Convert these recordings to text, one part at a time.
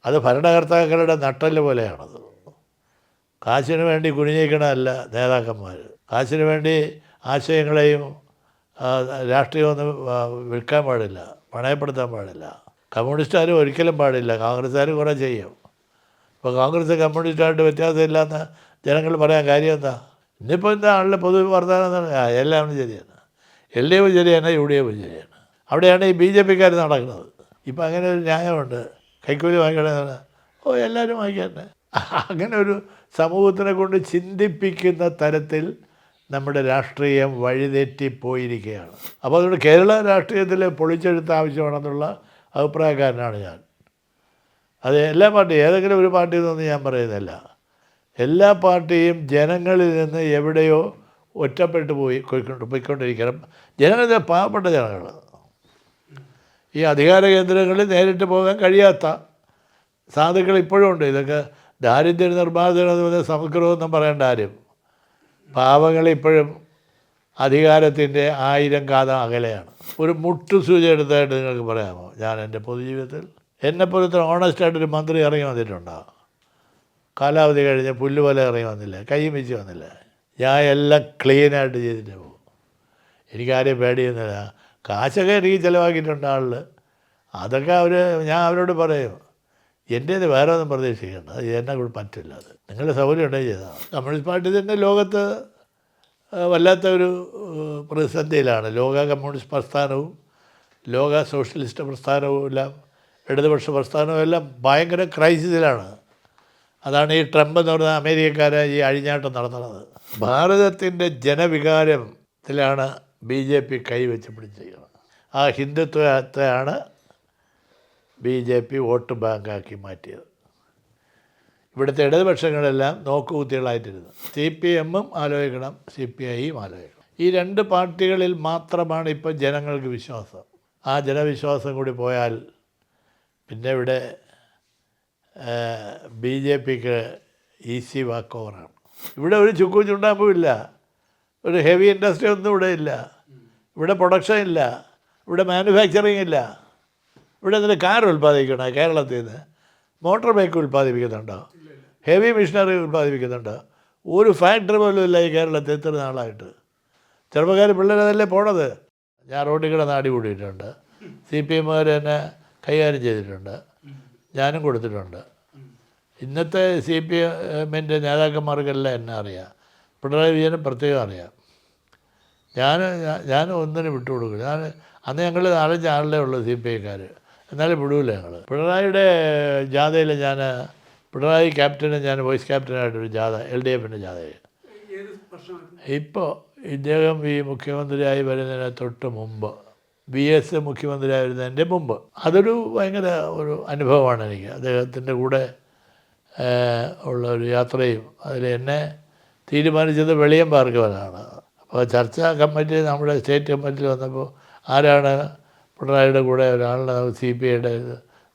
അത് ഭരണകർത്താക്കളുടെ നട്ടെല്ല് പോലെയാണത്. കാശിന് വേണ്ടി കുനിഞ്ഞിരിക്കണമല്ല നേതാക്കന്മാർ. കാശിന് വേണ്ടി ആശയങ്ങളെയും രാഷ്ട്രീയമൊന്നും വിൽക്കാൻ പാടില്ല, പണയപ്പെടുത്താൻ പാടില്ല. കമ്മ്യൂണിസ്റ്റുകാരും ഒരിക്കലും പാടില്ല. കോൺഗ്രസ്സുകാരും കുറേ ചെയ്യും. ഇപ്പോൾ കോൺഗ്രസ് കമ്മ്യൂണിസ്റ്റായിട്ട് വ്യത്യാസമില്ലാന്ന് ജനങ്ങൾ പറയാൻ കാര്യം എന്താ? ഇന്നിപ്പോൾ എന്താ ആളുടെ പൊതു വർത്തമാനം എന്ന് പറഞ്ഞാൽ എല്ലാം ശരിയാണ്. LDF ശരിയാണ്, UDF ശരിയാണ്. അവിടെയാണ് ഈ BJPക്കാർ നടക്കുന്നത്. ഇപ്പം അങ്ങനെ ഒരു ന്യായമുണ്ട്. കൈക്കൂലി വാങ്ങിക്കണമെന്ന്. എല്ലാവരും വാങ്ങിക്കട്ടെ. അങ്ങനെ ഒരു സമൂഹത്തിനെ കൊണ്ട് ചിന്തിപ്പിക്കുന്ന തരത്തിൽ നമ്മുടെ രാഷ്ട്രീയം വഴിതെറ്റിപ്പോയിരിക്കുകയാണ്. അപ്പോൾ അതുകൊണ്ട് കേരള രാഷ്ട്രീയത്തിൽ പൊളിച്ചെഴുത്ത് ആവശ്യമാണെന്നുള്ള അഭിപ്രായക്കാരനാണ് ഞാൻ. അത് എല്ലാ പാർട്ടിയും, ഏതെങ്കിലും ഒരു പാർട്ടി എന്നൊന്നും ഞാൻ പറയുന്നില്ല. എല്ലാ പാർട്ടിയും ജനങ്ങളിൽ നിന്ന് എവിടെയോ ഒറ്റപ്പെട്ടു പോയിക്കൊണ്ടിരിക്കണം. ജനങ്ങൾ, പാവപ്പെട്ട ജനങ്ങൾ, ഈ അധികാര കേന്ദ്രങ്ങളിൽ നേരിട്ട് പോകാൻ കഴിയാത്ത സാധുക്കൾ ഇപ്പോഴും ഉണ്ട്. ഇതൊക്കെ ദാരിദ്ര്യ നിർമ്മാർജ്ജനം സമഗ്രമൊന്നും പറയേണ്ട ആരും. പാവങ്ങളിപ്പോഴും അധികാരത്തിൻ്റെ 1000 കാതം അകലെയാണ്. ഒരു മുട്ടുസൂചി എടുത്തായിട്ട് നിങ്ങൾക്ക് പറയാമോ? ഞാൻ എൻ്റെ പൊതുജീവിതത്തിൽ എന്നെപ്പോലത്തെ ഓണസ്റ്റായിട്ടൊരു മന്ത്രി ഇറങ്ങി വന്നിട്ടുണ്ടോ? കാലാവധി കഴിഞ്ഞ് പുല്ലുപോലെ ഇറങ്ങി വന്നില്ല, കൈയും വെച്ച് വന്നില്ല. ഞാൻ എല്ലാം ക്ലീനായിട്ട് ചെയ്തിട്ട് പോകും. എനിക്കാരെയും പേടിയൊന്നുമില്ല. കാശൊക്കെ എനിക്ക് ചിലവാക്കിയിട്ടുണ്ട് ആളിൽ. അതൊക്കെ ഞാൻ അവരോട് പറയും, എൻ്റേത് വേറെ ഒന്നും പ്രതീക്ഷിക്കേണ്ട, അത് എന്നെ കൂടെ പറ്റില്ല. അത് നിങ്ങളുടെ സൗകര്യം ഉണ്ടെങ്കിൽ ചെയ്താൽ. കമ്മ്യൂണിസ്റ്റ് പാർട്ടി തന്നെ ലോകത്ത് വല്ലാത്ത ഒരു പ്രതിസന്ധിയിലാണ്. ലോക കമ്മ്യൂണിസ്റ്റ് പ്രസ്ഥാനവും ലോക സോഷ്യലിസ്റ്റ് പ്രസ്ഥാനവും എല്ലാം, ഇടതുപക്ഷ പ്രസ്ഥാനവും എല്ലാം ഭയങ്കര ക്രൈസിസിലാണ്. അതാണ് ഈ ട്രംപ് എന്ന് പറഞ്ഞ അമേരിക്കക്കാരെ ഈ അഴിഞ്ഞാട്ടം നടത്തുന്നത്. ഭാരതത്തിൻ്റെ ജനവികാരത്തിലാണ് BJP കൈവച്ച് പിടിച്ചിരിക്കുന്നത്. ആ ഹിന്ദുത്വത്തെയാണ് BJP വോട്ട് ബാങ്കാക്കി മാറ്റിയത്. ഇവിടുത്തെ ഇടതുപക്ഷങ്ങളെല്ലാം നോക്കുകുത്തികളായിട്ടിരുന്നു. CPMും ആലോചിക്കണം, CPIയും ആലോചിക്കണം. ഈ 2 പാർട്ടികളിൽ മാത്രമാണ് ഇപ്പോൾ ജനങ്ങൾക്ക് വിശ്വാസം. ആ ജനവിശ്വാസം കൂടി പോയാൽ പിന്നെ ഇവിടെ BJPക്ക് ഈസി വാക്ക് ഓവറാണ്. ഇവിടെ ഒരു ചുക്കും ചുണ്ടാമ്പും ഇല്ല, ഒരു ഹെവി ഇൻഡസ്ട്രി ഒന്നും ഇവിടെ ഇല്ല, ഇവിടെ പ്രൊഡക്ഷൻ ഇല്ല, ഇവിടെ മാനുഫാക്ചറിങ് ഇല്ല. ഇവിടെ എന്തിന് കാർ ഉൽപ്പാദിപ്പിക്കണോ കേരളത്തിൽ നിന്ന്? മോട്ടോർ ബൈക്ക് ഉൽപ്പാദിപ്പിക്കുന്നുണ്ടോ? ഹെവി മെഷീനറി ഉൽപ്പാദിപ്പിക്കുന്നുണ്ടോ? ഒരു ഫാക്ടറി പോലും ഇല്ല ഈ കേരളത്തിൽ ഇത്ര നാളായിട്ട്. ചെറുപ്പക്കാർ പിള്ളേരതല്ലേ പോണത്. ഞാൻ റോഡിൽ കിടന്ന് അടി കൂടിയിട്ടുണ്ട്. CPMകാർ എന്നെ കൈകാര്യം ചെയ്തിട്ടുണ്ട്, ഞാനും കൊടുത്തിട്ടുണ്ട്. ഇന്നത്തെ CPMൻ്റെ നേതാക്കന്മാർക്കെല്ലാം എന്നെ അറിയാം. പിണറായി വിജയനും പ്രത്യേകം അറിയാം. ഞാൻ ഒന്നിനും വിട്ടുകൊടുക്കില്ല. അന്ന് ഞങ്ങൾ 4-5 ആളിലേ ഉള്ളൂ CPIക്കാർ, എന്നാലും വിടൂല ഞങ്ങൾ. പിണറായിയുടെ ജാഥയിൽ പിണറായി ക്യാപ്റ്റന് ഞാൻ വൈസ് ക്യാപ്റ്റനായിട്ടൊരു ജാഥ, LDFൻ്റെ ജാഥയിൽ. ഇപ്പോൾ ഇദ്ദേഹം ഈ മുഖ്യമന്ത്രിയായി വരുന്നതിന് തൊട്ട് മുമ്പ്, VS മുഖ്യമന്ത്രിയായി വരുന്നതിൻ്റെ മുമ്പ്, അതൊരു ഭയങ്കര ഒരു അനുഭവമാണ് എനിക്ക്. അദ്ദേഹത്തിൻ്റെ കൂടെ ഉള്ള ഒരു യാത്രയും അതിൽ എന്നെ തീരുമാനിച്ചത് വെളിയം ഭാർഗവനാണ്. അപ്പോൾ ചർച്ചാ കമ്മിറ്റി, നമ്മുടെ സ്റ്റേറ്റ് കമ്മിറ്റിയിൽ വന്നപ്പോൾ ആരാണ് പിണറായിയുടെ കൂടെ ഒരാളുടെ CPIയുടെ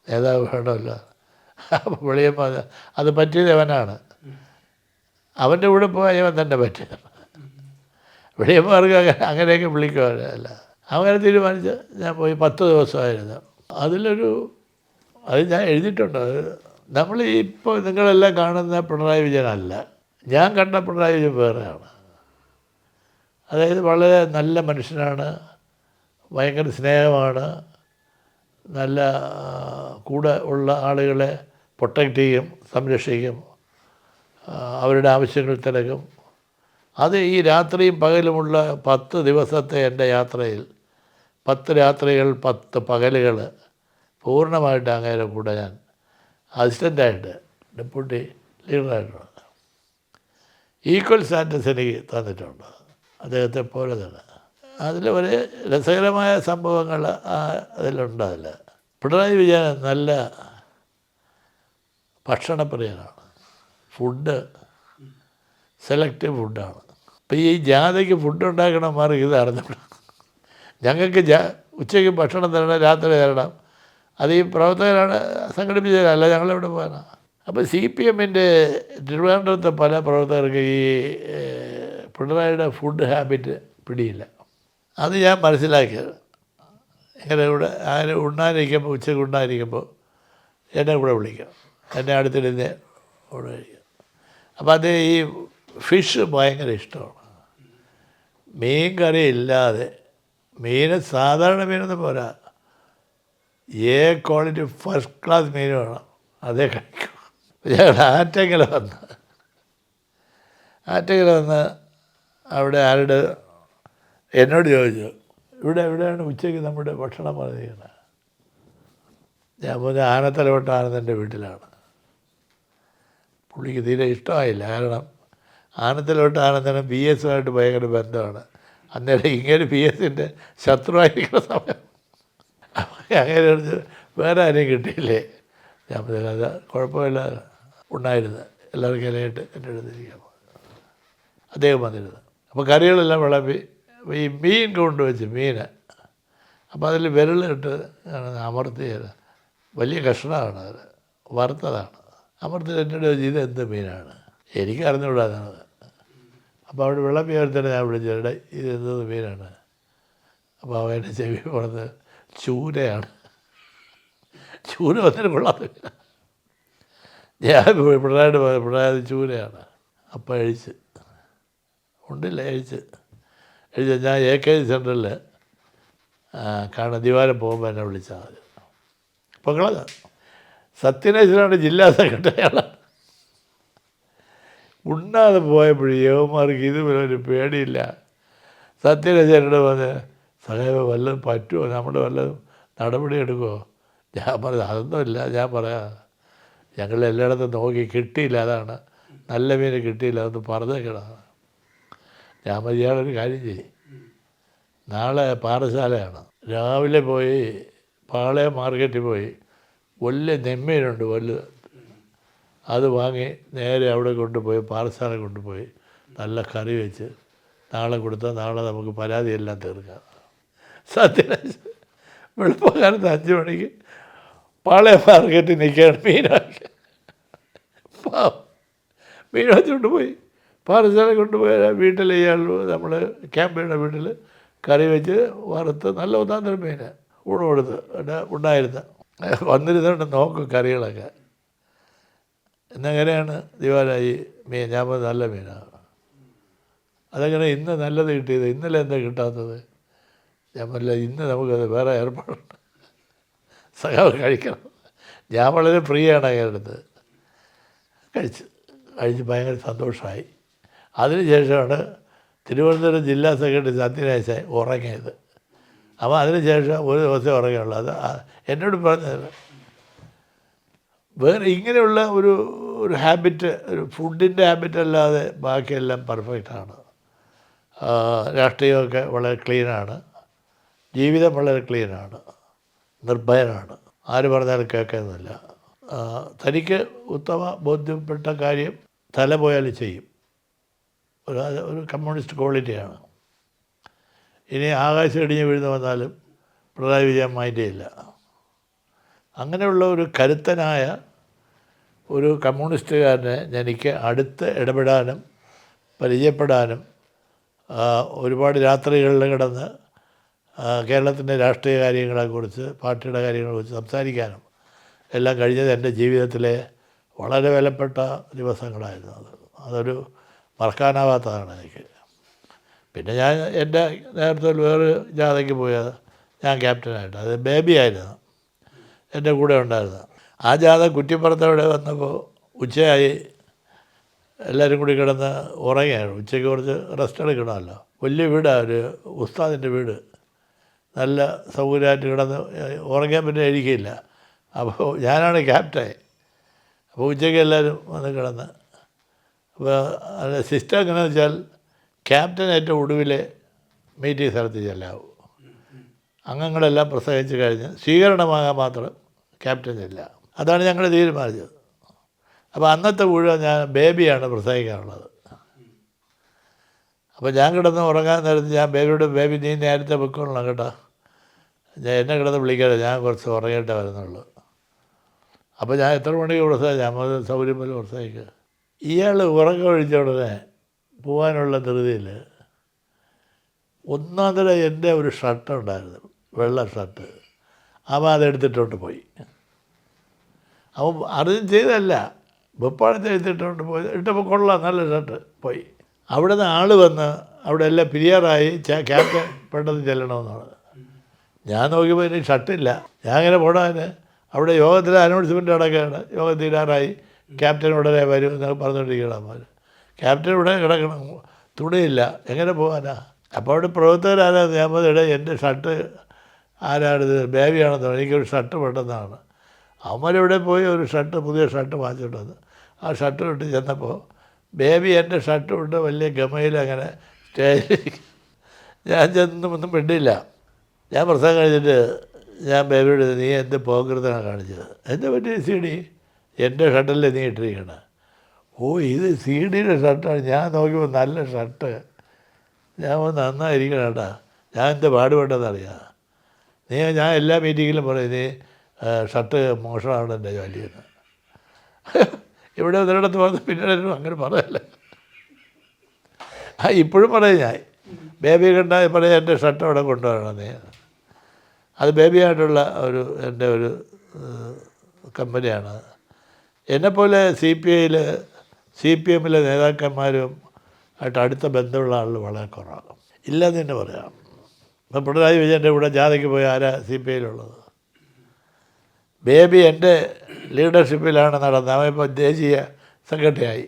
നേതാവ് വേണമല്ലോ. അപ്പോൾ വെളിയം അത് പറ്റിയത് അവനാണ്. അവൻ്റെ കൂടെ പോയവൻ തന്നെ പറ്റിയത്. വെളിയന്മാർക്ക് അങ്ങനെയൊക്കെ വിളിക്കുമല്ല. അങ്ങനെ തീരുമാനിച്ച് ഞാൻ പോയി. 10 ദിവസമായിരുന്നു. അത് ഞാൻ എഴുതിയിട്ടുണ്ട്. നമ്മൾ ഇപ്പോൾ നിങ്ങളെല്ലാം കാണുന്ന പിണറായി വിജയനല്ല. ഞാൻ കണ്ട പിണറായി വിജയൻ വേറെയാണ്. അതായത് വളരെ നല്ല മനുഷ്യനാണ്, ഭയങ്കര സ്നേഹമാണ്, നല്ല കൂടെ ഉള്ള ആളുകളെ പ്രൊട്ടക്റ്റ് ചെയ്യും, സംരക്ഷിക്കും, അവരുടെ ആവശ്യങ്ങൾ തിരക്കും. അത് ഈ രാത്രിയും പകലുമുള്ള 10 ദിവസത്തെ എൻ്റെ യാത്രയിൽ 10 രാത്രികൾ 10 പകലുകൾ പൂർണ്ണമായിട്ട് അങ്ങേരെ കൂടെ ഞാൻ അസിസ്റ്റൻ്റായിട്ട്, ഡെപ്യൂട്ടി ലീഡറായിട്ടുണ്ട്. ഈക്വൽ സ്റ്റാറ്റസ് എനിക്ക് തന്നിട്ടുണ്ട് അദ്ദേഹത്തെ പോലെ തന്നെ. അതിൽ ഒരു രസകരമായ സംഭവങ്ങൾ അതിലുണ്ട്. പിണറായി വിജയൻ നല്ല ഭക്ഷണപ്രിയനാണ്. ഫുഡ് സെലക്റ്റീവ് ഫുഡാണ്. ഇപ്പോൾ ഈ ജാഥയ്ക്ക് ഫുഡ് ഉണ്ടാക്കണമാർക്ക് ഇത് അറിഞ്ഞിട്ടുണ്ട്. ഞങ്ങൾക്ക് ഉച്ചയ്ക്ക് ഭക്ഷണം തരണം, രാത്രി തരണം. അത് ഈ പ്രവർത്തകരാണ് സംഘടിപ്പിച്ചതല്ല, ഞങ്ങളെവിടെ പോകാനാണ്. അപ്പോൾ CPMൻ്റെ തിരുവനന്തപുരത്തെ പല പ്രവർത്തകർക്ക് ഈ പിണറായിയുടെ ഫുഡ് ഹാബിറ്റ് പിടിയില്ല. അത് ഞാൻ മനസ്സിലാക്കിയത്. ഇങ്ങനെ ഇവിടെ അങ്ങനെ ഉണ്ണാനിരിക്കുമ്പോൾ, ഉച്ചയ്ക്ക് ഉണ്ണാനിരിക്കുമ്പോൾ എന്നെ കൂടെ വിളിക്കും, എന്നെ അടുത്തിരുന്ന് കൂടെ കഴിക്കും. അപ്പം അത് ഈ ഫിഷ് ഭയങ്കര ഇഷ്ടമാണ്. മീൻ കറി ഇല്ലാതെ, മീൻ സാധാരണ മീനൊന്നും പോരാ, ക്വാളിറ്റി ഫസ്റ്റ് ക്ലാസ് മീൻ വേണം, അതേ കഴിക്കും. ഞങ്ങൾ ആറ്റങ്കര വന്ന് അവിടെ ആരുടെ എന്നോട് ചോദിച്ചു, എവിടെയാണ് ഉച്ചയ്ക്ക് നമ്മുടെ ഭക്ഷണം പറഞ്ഞിരിക്കുന്നത്? ഞാൻ പറഞ്ഞ ആനത്തലവട്ട ആനന്ദൻ്റെ വീട്ടിലാണ്. പുള്ളിക്ക് തീരെ ഇഷ്ടമായില്ല. കാരണം ആനത്തലവട്ട ആനന്ദനും പി എസുമായിട്ട് ഭയങ്കര ബന്ധമാണ്. അന്നേരം ഇങ്ങനെ പി എസിൻ്റെ ശത്രുവായിരിക്കുന്ന സമയം. അങ്ങനെ വേറെ ആരെയും കിട്ടിയില്ലേ? ഞാൻ പറഞ്ഞില്ല, അത് കുഴപ്പമില്ല, ഉണ്ടായിരുന്നു. എല്ലാവർക്കും ഇലയിട്ട് എൻ്റെ അടുത്തിരിക്കാൻ അദ്ദേഹം വന്നിരുന്നു. അപ്പോൾ കറികളെല്ലാം വിളമ്പി ഈ മീൻ കൊണ്ടുവച്ച് മീൻ, അപ്പോൾ അതിൽ വിരലിട്ട് അമർത്തിയത് വലിയ കഷ്ണമാണ്, അത് വറുത്തതാണ്. അമർത്തി എന്നോട് ചോദിച്ചു, ഇതെന്ത് മീനാണ്? എനിക്ക് അറിഞ്ഞുകൂടാതാണ്. അപ്പോൾ അവിടെ വിളമ്പി തന്നെ ഞാൻ വിളിച്ചത്, ഇതെന്ത് മീനാണ്? അപ്പോൾ അവൻ്റെ ചെവി പറഞ്ഞത് ചൂരയാണ്. ചൂര വന്നിട്ട് കൊള്ളാത്ത മീനാണ്. ഞാൻ പിണറായി ചൂരയാണ്. അപ്പം അഴിച്ച് ഉണ്ടില്ല, അഴിച്ച് ഞാൻ AK സെൻറ്ററിൽ കാണാൻ ദിവാരം പോകുമ്പോൾ എന്നെ വിളിച്ചാൽ മതി. അപ്പോൾ കളഞ്ഞ സത്യനേശ്വരാണ് ജില്ലാ സെക്രട്ടറി. അയാളാണ്. ഉണ്ണാതെ പോയപ്പോഴും യവന്മാർക്ക് ഇതുപോലെ ഒരു പേടിയില്ല. സത്യനേശ്വരനോട് പറഞ്ഞ്, സഹേബ വല്ലതും പറ്റുമോ, നമ്മുടെ വല്ലതും നടപടി എടുക്കുമോ? ഞാൻ പറഞ്ഞു, അതൊന്നുമില്ല, ഞാൻ പറയാം, ഞങ്ങൾ എല്ലായിടത്തും നോക്കി കിട്ടിയില്ല, അതാണ് നല്ല മീൻ കിട്ടിയില്ല, അതൊന്ന് പറഞ്ഞേക്കണം. ഞാൻ പറഞ്ഞു, ഇയാളൊരു കാര്യം ചെയ്യും, നാളെ പാറശാലയാണ്, രാവിലെ പോയി പാളയം മാർക്കറ്റിൽ പോയി വലിയ നെമ്മീനുണ്ട്, വലുത്, അത് വാങ്ങി നേരെ അവിടെ കൊണ്ടുപോയി പാറശാല കൊണ്ടുപോയി നല്ല കറി വെച്ച് നാളെ കൊടുത്താൽ നാളെ നമുക്ക് പരാതിയെല്ലാം തീർക്കാം. സത്യരാജ് വെളുപ്പകാലത്ത് 5 മണിക്ക് പാളയം മാർക്കറ്റിൽ നിൽക്കുകയാണ് മീനാക്കി. മീൻ വെച്ചുകൊണ്ട് പോയി പാറശാല കൊണ്ടുപോയി വീട്ടിൽ ഇയാൾ നമ്മൾ ക്യാമ്പയുടെ വീട്ടിൽ കറി വെച്ച് വറുത്ത് നല്ല ഒന്നാന്തരം മീൻ ഊണ് കൊടുത്ത് ഉണ്ടായിരുന്നു. വന്നിരുന്നുകൊണ്ട് നോക്കും കറികളൊക്കെ. എന്നെങ്ങനെയാണ് ദിവാലായി മീൻ? ഞാൻ പറഞ്ഞത് നല്ല മീനാണ്. അതെങ്ങനെ ഇന്ന് നല്ലത് കിട്ടിയത്, ഇന്നലെ എന്താ കിട്ടാത്തത്? ഞാൻ പറഞ്ഞില്ല, ഇന്ന് നമുക്കത് വേറെ ഏർപ്പാടുണ്ട്, സഖാവ് കഴിക്കണം. ഞാൻ വളരെ ഫ്രീ ആണ് അയാളുടെ. കഴിച്ച് ഭയങ്കര സന്തോഷമായി. അതിനുശേഷമാണ് തിരുവനന്തപുരം ജില്ലാ സെക്രട്ടറി സത്യനാശാൻ ഉറങ്ങിയത്. അപ്പോൾ അതിനുശേഷം ഒരു ദിവസം ഉറങ്ങിയുള്ളൂ. അത് എന്നോട് പറഞ്ഞത് വേറെ ഇങ്ങനെയുള്ള ഒരു ഹാബിറ്റ്, ഒരു ഫുഡിൻ്റെ ഹാബിറ്റ് അല്ലാതെ ബാക്കിയെല്ലാം പെർഫെക്റ്റാണ്. രാഷ്ട്രീയമൊക്കെ വളരെ ക്ലീനാണ്, ജീവിതം വളരെ ക്ലീനാണ്, നിർഭയനാണ്, ആര് പറഞ്ഞാലും കേൾക്കുന്നില്ല. തനിക്ക് ഉത്തമ ബോധ്യപ്പെട്ട കാര്യം തല പോയാലും ചെയ്യും. ഒരു കമ്മ്യൂണിസ്റ്റ് ക്വാളിറ്റിയാണ്. ഇനി ആകാശം ഇടിഞ്ഞ് വീഴുന്ന വന്നാലും പിണറായി വിജയൻ മൈൻഡ് ചെയ്യില്ല. അങ്ങനെയുള്ള ഒരു കരുത്തനായ ഒരു കമ്മ്യൂണിസ്റ്റുകാരനെ എനിക്ക് അടുത്ത് ഇടപെടാനും പരിചയപ്പെടാനും ഒരുപാട് രാത്രികളിൽ കിടന്ന് കേരളത്തിൻ്റെ രാഷ്ട്രീയ കാര്യങ്ങളെക്കുറിച്ച്, പാർട്ടിയുടെ കാര്യങ്ങളെക്കുറിച്ച് സംസാരിക്കാനും എല്ലാം കഴിഞ്ഞത് എൻ്റെ ജീവിതത്തിലെ വളരെ വിലപ്പെട്ട ദിവസങ്ങളായിരുന്നു. അതൊരു മറക്കാനാവാത്തതാണ് എനിക്ക്. പിന്നെ ഞാൻ എൻ്റെ നേതൃത്വത്തിൽ വേറെ ജാഥയ്ക്ക് പോയത്, ഞാൻ ക്യാപ്റ്റനായിട്ട്, അത് ബേബി ആയിരുന്നു എൻ്റെ കൂടെ ഉണ്ടായിരുന്നത്. ആ ജാഥ കുറ്റിപ്പുറത്തവിടെ വന്നപ്പോൾ ഉച്ചയായി, എല്ലാവരും കൂടി കിടന്ന് ഉറങ്ങിയാണ്. ഉച്ചയ്ക്ക് കുറച്ച് റെസ്റ്റ് എടുക്കണമല്ലോ. വലിയ വീടാണ്, ഒരു ഉസ്താദിൻ്റെ വീട്, നല്ല സൗകര്യമായിട്ട് കിടന്ന് ഉറങ്ങാൻ പിന്നെ ഇരിക്കില്ല. അപ്പോൾ ഞാനാണ് ക്യാപ്റ്റൻ. അപ്പോൾ ഉച്ചയ്ക്ക് എല്ലാവരും വന്ന് കിടന്ന്, അപ്പോൾ അത് സിസ്റ്റം എങ്ങനെയാണെന്ന് വെച്ചാൽ ക്യാപ്റ്റൻ ഏറ്റവും ഒടുവിലെ മീറ്റിംഗ് സ്ഥലത്ത് ചെല്ലാവൂ. അംഗങ്ങളെല്ലാം പ്രസംഗിച്ച് കഴിഞ്ഞ് സ്വീകരണമാകാൻ മാത്രം ക്യാപ്റ്റൻ ഇല്ല. അതാണ് ഞങ്ങൾ തീരുമാനിച്ചത്. അപ്പോൾ അന്നത്തെ മുഴുവൻ ഞാൻ ബേബിയാണ് പ്രസംഗിക്കാനുള്ളത്. അപ്പോൾ ഞാൻ കിടന്ന് ഉറങ്ങാൻ നേരത്ത് ഞാൻ ബേബിയോട്, ബേബി നീ നേരത്തെ വെക്കൊള്ളണം കേട്ടോ, എന്നെ കിടന്ന് വിളിക്കാതെ, ഞാൻ കുറച്ച് ഉറങ്ങിയിട്ടേ വരുന്നുള്ളൂ. അപ്പോൾ ഞാൻ എത്ര മണിക്ക് പ്രസംഗിച്ചു? നമ്മൾ സൗകര്യം പോലെ പ്രസംഗിക്കുക. ഇയാൾ ഉറക്കം ഒഴിച്ച ഉടനെ പോകാനുള്ള ധൃതിയിൽ ഒന്നാം തരം എൻ്റെ ഒരു ഷർട്ട് ഉണ്ടായിരുന്നു, വെള്ള ഷർട്ട്. അവൻ അതെടുത്തിട്ടോട്ട് പോയി. അവൻ അറിഞ്ഞ് ചെയ്തതല്ല, വെപ്പാണത്തെ എടുത്തിട്ടുണ്ട് പോയി. ഇട്ടപ്പോൾ കൊള്ളാം, നല്ല ഷർട്ട് പോയി. അവിടെ നിന്ന് ആൾ വന്ന് അവിടെ എല്ലാം പിരിയാറായി, ക്യാപ്റ്റൻ പെട്ടെന്ന് ചെല്ലണമെന്നാണ്. ഞാൻ നോക്കിയപ്പോൾ എനിക്ക് ഷർട്ടില്ല. ഞാൻ ഇങ്ങനെ പോണതിന് അവിടെ യോഗത്തിൽ അനൗൺസ്മെൻറ്റ് നടക്കുകയാണ്. യോഗം തീരാറായി, ക്യാപ്റ്റൻ ഉടനെ വരും എന്നൊക്കെ പറഞ്ഞുകൊണ്ടിരിക്കണം. ക്യാപ്റ്റൻ ഇവിടെ കിടക്കണം, തുണിയില്ല, എങ്ങനെ പോകാനാ? അപ്പോൾ അവിടെ പ്രവർത്തകരാരാണ്? ഞാൻ പറഞ്ഞ എൻ്റെ ഷർട്ട് ആരാണിത്, ബേബിയാണെന്ന്. എനിക്കൊരു ഷർട്ട് പെട്ടെന്നാണ്. അവന്മാരിവിടെ പോയി ഒരു ഷർട്ട്, പുതിയ ഷർട്ട് വാങ്ങിച്ചിട്ട് വന്ന് ആ ഷർട്ട് ഇട്ട് ചെന്നപ്പോൾ ബേബി എൻ്റെ ഷർട്ട് ഇട്ട് വലിയ ഗമയിൽ അങ്ങനെ സ്റ്റേജിൽ ഞാൻ ചെന്നൊന്നും പെട്ടില്ല. ഞാൻ പ്രസംഗം കഴിഞ്ഞിട്ട് ഞാൻ ബേബിയോട്, നീ എന്ത് പോകൃതനാണ് കാണിച്ചത്? എന്താ പറ്റി? CD എൻ്റെ ഷർട്ടല്ലേ നീ ഇട്ടിരിക്കണം? ഓ, ഇത് CD ഷർട്ടാണ്. ഞാൻ നോക്കിയപ്പോൾ നല്ല ഷർട്ട്. ഞാൻ നന്നായിരിക്കണം കേട്ടാ, ഞാൻ എന്താ പാടുപെട്ടെന്നറിയാം. ഞാൻ എല്ലാ മീറ്റിങ്ങിലും പറയും, നീ ഷർട്ട് മോശമാണ് എൻ്റെ ജോലിയെന്ന്. ഇവിടെ ഒരിടത്ത് വന്ന് പിന്നീട് അങ്ങനെ പറയല്ല. ഇപ്പോഴും പറയും ഞാൻ, ബേബി കണ്ടാൽ പറയും എൻ്റെ ഷർട്ട് അവിടെ കൊണ്ടുവരണം നീ. അത് ബേബിയായിട്ടുള്ള എൻ്റെ ഒരു കമ്പനിയാണ്. എന്നെപ്പോലെ CPM നേതാക്കന്മാരും ആയിട്ട് അടുത്ത ബന്ധമുള്ള ആളുകൾ വളരെ കുറവാണ്. ഇല്ലെന്ന് തന്നെ പറയാം. ഇപ്പം പിണറായി വിജയൻ്റെ കൂടെ ജാഥയ്ക്ക് പോയി ആരാ CPIയിലുള്ളത്? ബേബി എൻ്റെ ലീഡർഷിപ്പിലാണ് നടന്നത്. അവൻ ഇപ്പോൾ ദേശീയ സെക്രട്ടറിയായി.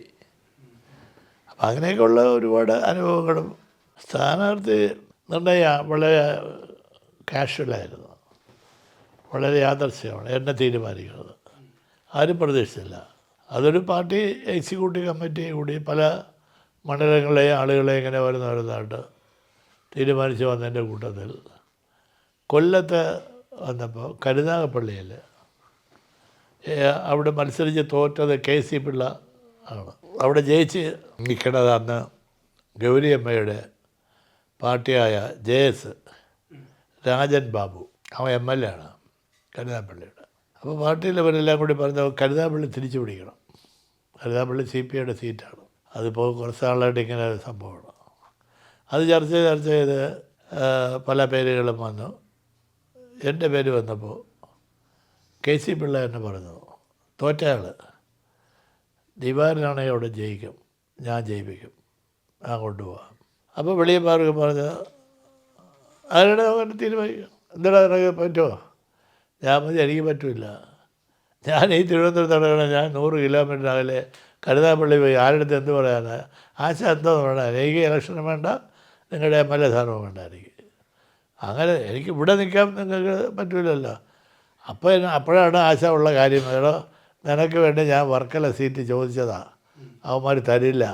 അപ്പം അങ്ങനെയൊക്കെയുള്ള ഒരുപാട് അനുഭവങ്ങളും. സ്ഥാനാർത്ഥി നിർണ്ണയം വളരെ കാഷ്വലായിരുന്നു, വളരെ യാദർശ്യമാണ് എന്നെ തീരുമാനിക്കുന്നത്. ആരും പ്രതീക്ഷിച്ചില്ല. അതൊരു പാർട്ടി എക്സിക്യൂട്ടീവ് കമ്മിറ്റി കൂടി പല മണ്ഡലങ്ങളിലെയും ആളുകളെ ഇങ്ങനെ വരുന്നതായിട്ട് തീരുമാനിച്ച് വന്നതിൻ്റെ കൂട്ടത്തിൽ കൊല്ലത്ത് വന്നപ്പോൾ കരുനാഗപ്പള്ളിയിൽ അവിടെ മത്സരിച്ച് തോറ്റത് KC പിള്ള ആണ്. അവിടെ ജയിച്ച് നിൽക്കണത് അന്ന് ഗൗരിയമ്മയുടെ പാർട്ടിയായ JS രാജൻ ബാബു, അവൻ MLA ആണ് കരുനാഗപ്പള്ളിയുടെ. അപ്പോൾ പാർട്ടിയിലവരെല്ലാം കൂടി പറഞ്ഞു കരുനാഗപ്പള്ളി തിരിച്ചു പിടിക്കണം. കരുനാഗപ്പള്ളി CPIയുടെ സീറ്റാണ്. അതിപ്പോൾ കുറച്ച് നാളായിട്ട് ഇങ്ങനെ ഒരു സംഭവമാണ്. അത് ചർച്ച ചെയ്ത് പല പേരുകളും വന്നു. എൻ്റെ പേര് വന്നപ്പോൾ KC പിള്ള എന്നെ പറഞ്ഞു, തോറ്റയാൾ ദിവാരനാണെങ്കിൽ അവിടെ ജയിക്കും, ഞാൻ ജയിപ്പിക്കും, ഞാൻ കൊണ്ടുപോകാം. അപ്പോൾ വെളിയന്മാർക്ക് പറഞ്ഞ് ആരുടെ അങ്ങനെ തീരുമാനിക്കും, എന്താ നിനക്ക് പറ്റുമോ? ഞാൻ പറഞ്ഞു, എനിക്ക് പറ്റില്ല. ഞാൻ ഈ തിരുവനന്തപുരത്ത് നടക്കണം, ഞാൻ 100 കിലോമീറ്റർ അകലെ കരുനാഗപ്പള്ളി പോയി ആരുടെ അടുത്ത് എന്ത് പറയാനാ? ആശ എന്തോന്ന് വേണം, എനിക്ക് ഇലക്ഷനും വേണ്ട, നിങ്ങളുടെ MLA സ്ഥാനവും വേണ്ട എനിക്ക്. അങ്ങനെ എനിക്ക് ഇവിടെ നിൽക്കാൻ നിങ്ങൾക്ക് പറ്റില്ലല്ലോ. അപ്പോഴാണ് ആശ ഉള്ള കാര്യം, എടോ നിനക്ക് വേണ്ടി ഞാൻ വർക്കല സീറ്റ് ചോദിച്ചതാണ്, അവന്മാർ തരില്ല.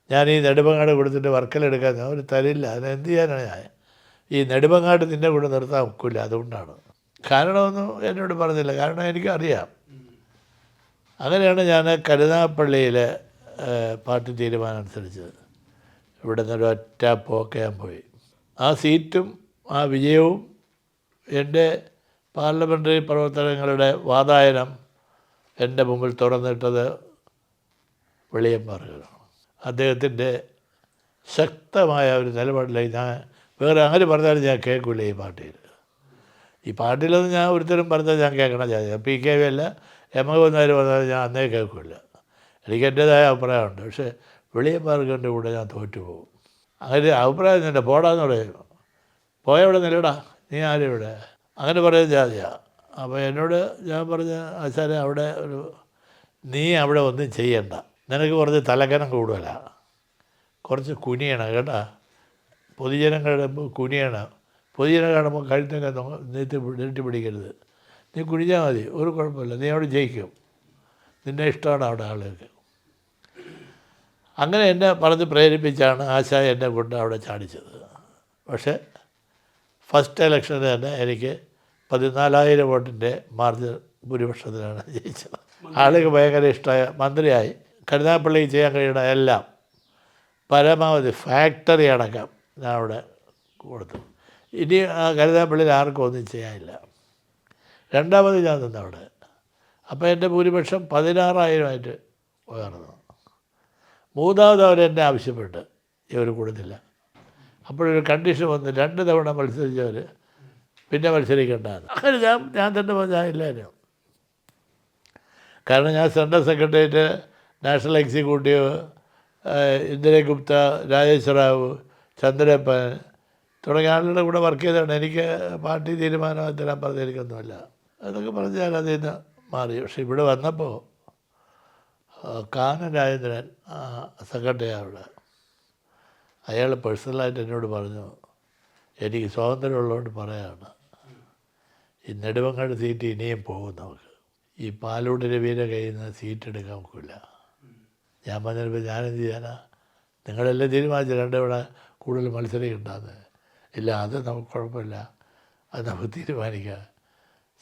ഞാൻ ഈ നെടുമങ്ങാട് കൊടുത്തിട്ട് വർക്കല എടുക്കാൻ അവർ തരില്ല. അതിനെന്ത് ചെയ്യാനാണ് ഞാൻ? ഈ നെടുമങ്ങാട് നിന്നെ കൂടെ നിർത്താൻ ഒക്കില്ല. അതുകൊണ്ടാണ്. കാരണമൊന്നും എന്നോട് പറഞ്ഞില്ല, കാരണം എനിക്കറിയാം. അങ്ങനെയാണ് ഞാൻ കരുനാഗപ്പള്ളിയിലെ പാർട്ടി തീരുമാനം അനുസരിച്ച് ഇവിടെ നിന്നൊരു ഒറ്റ പോക്ക് ഞാൻ പോയി. ആ സീറ്റും ആ വിജയവും എൻ്റെ പാർലമെൻ്ററി പ്രവർത്തനങ്ങളുടെ വാതായനം എൻ്റെ മുമ്പിൽ തുറന്നിട്ടത് വെളിയന്മാർക്കാണ്. അദ്ദേഹത്തിൻ്റെ ശക്തമായ ഒരു നിലപാടിലേക്ക് ഞാൻ വേറെ ആര് പറഞ്ഞാലും ഞാൻ കേൾക്കില്ല. ഈ പാർട്ടിയിലൊന്നും ഞാൻ ഒരുത്തരും പറഞ്ഞാൽ ഞാൻ കേൾക്കണം. PKV അല്ല എമ്മകോന്നാർ പറഞ്ഞാൽ ഞാൻ അന്നേ കേൾക്കില്ല. എനിക്ക് എൻ്റേതായ അഭിപ്രായമുണ്ട്. പക്ഷേ വെളിയന്മാർക്കെൻ്റെ കൂടെ ഞാൻ തോറ്റുപോകും. അങ്ങനെ അഭിപ്രായം തന്നെ പോടാന്ന് പറയും. പോയവിടെ നിലടാ, നീ ആരും ഇവിടെ, അങ്ങനെ പറയുന്ന ജാതിയാണ്. അപ്പോൾ എന്നോട് ഞാൻ പറഞ്ഞ ആശാനെ, അവിടെ നീ അവിടെ ഒന്നും ചെയ്യണ്ട, നിനക്ക് കുറച്ച് തലക്കനം കൂടുതലാണ്, കുറച്ച് കുനിയണം കേട്ടാ. പൊതുജനങ്ങളുടെ കുനിയണം. പൊതുജനം കാണുമ്പോൾ കഴുത്തൊക്കെ നീട്ടി പിടിക്കരുത്. നീ കുനിഞ്ഞാൽ മതി, ഒരു കുഴപ്പമില്ല, നീ അവിടെ ജയിക്കും, നിന്നെ ഇഷ്ടമാണ് അവിടെ ആളുകൾക്ക്. അങ്ങനെ എന്നെ പറഞ്ഞ് പ്രേരിപ്പിച്ചാണ് ആശ എന്നെ കൊണ്ട് അവിടെ ചാടിച്ചത്. പക്ഷേ ഫസ്റ്റ് ഇലക്ഷന് തന്നെ എനിക്ക് 14,000 വോട്ടിൻ്റെ മാർജിൻ ഭൂരിപക്ഷത്തിലാണ് ജയിച്ചത്. ആളുകൾക്ക് ഭയങ്കര ഇഷ്ടമായ മന്ത്രിയായി. കരുനാഗപ്പള്ളിക്ക് ചെയ്യാൻ കഴിയുന്ന എല്ലാം പരമാവധി ഫാക്ടറി അടക്കം ഞാൻ അവിടെ കൊടുത്തു. ഇനി ആ കരുനാഗപ്പള്ളിയിൽ ആർക്കും ഒന്നും ചെയ്യാനില്ല. രണ്ടാമത് ഞാൻ നിന്നവിടെ. അപ്പോൾ എൻ്റെ ഭൂരിപക്ഷം 16,000 ഉയർന്നു. മൂന്നാമത് അവരെന്നെ ആവശ്യപ്പെട്ട് ഇവർ കൊടുത്തില്ല. അപ്പോഴൊരു കണ്ടീഷൻ വന്ന് 2 തവണ മത്സരിച്ചവർ പിന്നെ മത്സരിക്കേണ്ടതാണ്. അങ്ങനെ ഞാൻ തന്നെ പറഞ്ഞാൽ എല്ലാവരും കാരണം ഞാൻ central secretariat, national executive, Indira Gupta, Rajeshwara Rao, Chandrappan തുടങ്ങിയ ആളുകളുടെ കൂടെ വർക്ക് ചെയ്തതാണ്. എനിക്ക് പാർട്ടി തീരുമാനം തരാൻ പറഞ്ഞിരിക്കൊന്നുമല്ല. അതൊക്കെ പറഞ്ഞാൽ അതിൽ നിന്ന് മാറി. പക്ഷെ ഇവിടെ വന്നപ്പോൾ കാനം രാജേന്ദ്രൻ സെക്രട്ടറി അവിടെ, അയാൾ പേഴ്സണലായിട്ട് എന്നോട് പറഞ്ഞു, എനിക്ക് സ്വാതന്ത്ര്യമുള്ളതുകൊണ്ട് പറയാണ്, ഈ നെടുമങ്ങാട് സീറ്റ് ഇനിയും പോകും നമുക്ക്. ഈ പാലൂട് രവീൻ്റെ കയ്യിൽ നിന്ന് സീറ്റ് എടുക്കാൻ നോക്കില്ല. ഞാൻ പറഞ്ഞപ്പോൾ ഞാനെന്ത് ചെയ്യാനാ, നിങ്ങളെല്ലാം തീരുമാനിച്ചു രണ്ടിവിടെ കൂടുതൽ മത്സരിക്കണ്ടെന്ന്. ഇല്ല, അത് നമുക്ക് കുഴപ്പമില്ല, അത് നമുക്ക് തീരുമാനിക്കാം,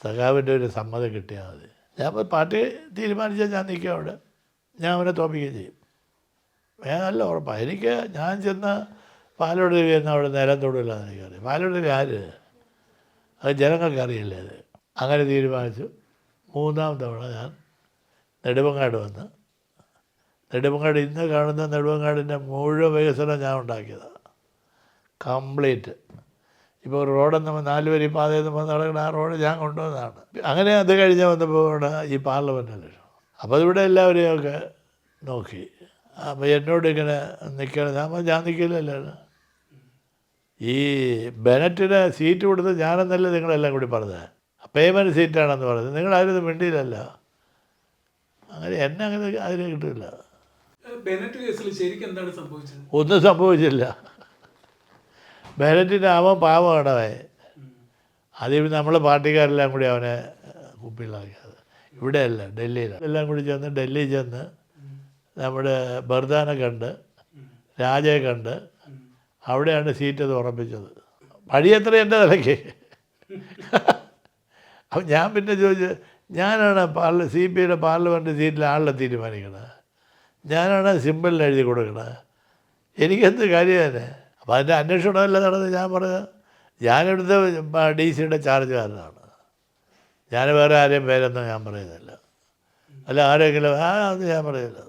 സഖാവിൻ്റെ ഒരു സമ്മതം കിട്ടിയാൽ മതി. ഞാൻ പാർട്ടി തീരുമാനിച്ചാൽ ഞാൻ നിൽക്കുക അവിടെ, ഞാൻ അവനെ തോൽപ്പിക്കുകയും ചെയ്യും. നല്ല ഉറപ്പാണ് എനിക്ക്. ഞാൻ ചെന്ന് പാലോട് രവിയെന്ന് അവിടെ നിലം തൊടില്ല എന്ന് എനിക്കറിയാം. പാലോട് രവി ആര്, അത് ജനങ്ങൾക്ക് അറിയില്ലേ. അത് അങ്ങനെ തീരുമാനിച്ചു. 3-ാം തവണ ഞാൻ നെടുമങ്ങാട് വന്ന്, നെടുമങ്ങാട് ഇന്ന് കാണുന്ന നെടുമങ്ങാടിൻ്റെ മുഴുവൻ വികസനം ഞാൻ ഉണ്ടാക്കിയതാണ്, കംപ്ലീറ്റ്. ഇപ്പോൾ ഒരു റോഡെന്ന് 4 വരി പാതയിൽ നിന്ന് നടക്കുന്ന ആ റോഡ് ഞാൻ കൊണ്ടുവന്നതാണ്. അങ്ങനെ അത് കഴിഞ്ഞ് വന്നപ്പോൾ ഈ പാർലമെൻറ്റ് ഇലക്ഷൻ. അപ്പോൾ അതിവിടെ എല്ലാവരെയൊക്കെ നോക്കി. അപ്പോൾ എന്നോട് ഇങ്ങനെ നിൽക്കണം. ഞാൻ നിൽക്കില്ലല്ലോ. ഈ ബെനറ്റിന് സീറ്റ് കൊടുത്ത് ഞാനെന്നല്ല നിങ്ങളെല്ലാം കൂടി പറഞ്ഞത്, പേയ്മെൻറ്റ് സീറ്റാണെന്ന് പറഞ്ഞത്. നിങ്ങളാരും മിണ്ടിയില്ലല്ലോ. അങ്ങനെ എന്നെ അങ്ങനെ അതിന് കിട്ടില്ല. ഒന്നും സംഭവിച്ചില്ല. ബെനറ്റിന് അവൻ പാവമാണ്. അതിൽ നമ്മളെ പാർട്ടിക്കാരെല്ലാം കൂടി അവനെ കുപ്പിയിലാക്കിയത്. ഇവിടെയല്ല, ഡൽഹിയിലാണ്. എല്ലാം കൂടി ചെന്ന് ഡൽഹിയിൽ ചെന്ന് നമ്മുടെ ബർദാനെ കണ്ട്, രാജയെ കണ്ട്, അവിടെയാണ് സീറ്റ് അത് ഉറപ്പിച്ചത്. പഴയത്ര എൻ്റെ നിലയ്ക്ക്. അപ്പം ഞാൻ പിന്നെ ചോദിച്ചു, ഞാനാണ് CPIയുടെ പാർലമെൻറ്റ് സീറ്റിൽ ആളിനെ തീരുമാനിക്കണത്, ഞാനാണ് സിമ്പിളിൽ എഴുതി കൊടുക്കണത്, എനിക്കെന്ത് കാര്യം തന്നെ. അപ്പോൾ അതിൻ്റെ അന്വേഷണമല്ല നടന്നത്. ഞാൻ പറഞ്ഞത് ഞാനെടുത്ത DC-യുടെ ചാർജുകാരനാണ്, ഞാൻ വേറെ ആരെയും പേരൊന്നും ഞാൻ പറയുന്നില്ല. അല്ല ആരെങ്കിലും അത് ഞാൻ പറയുന്നില്ല.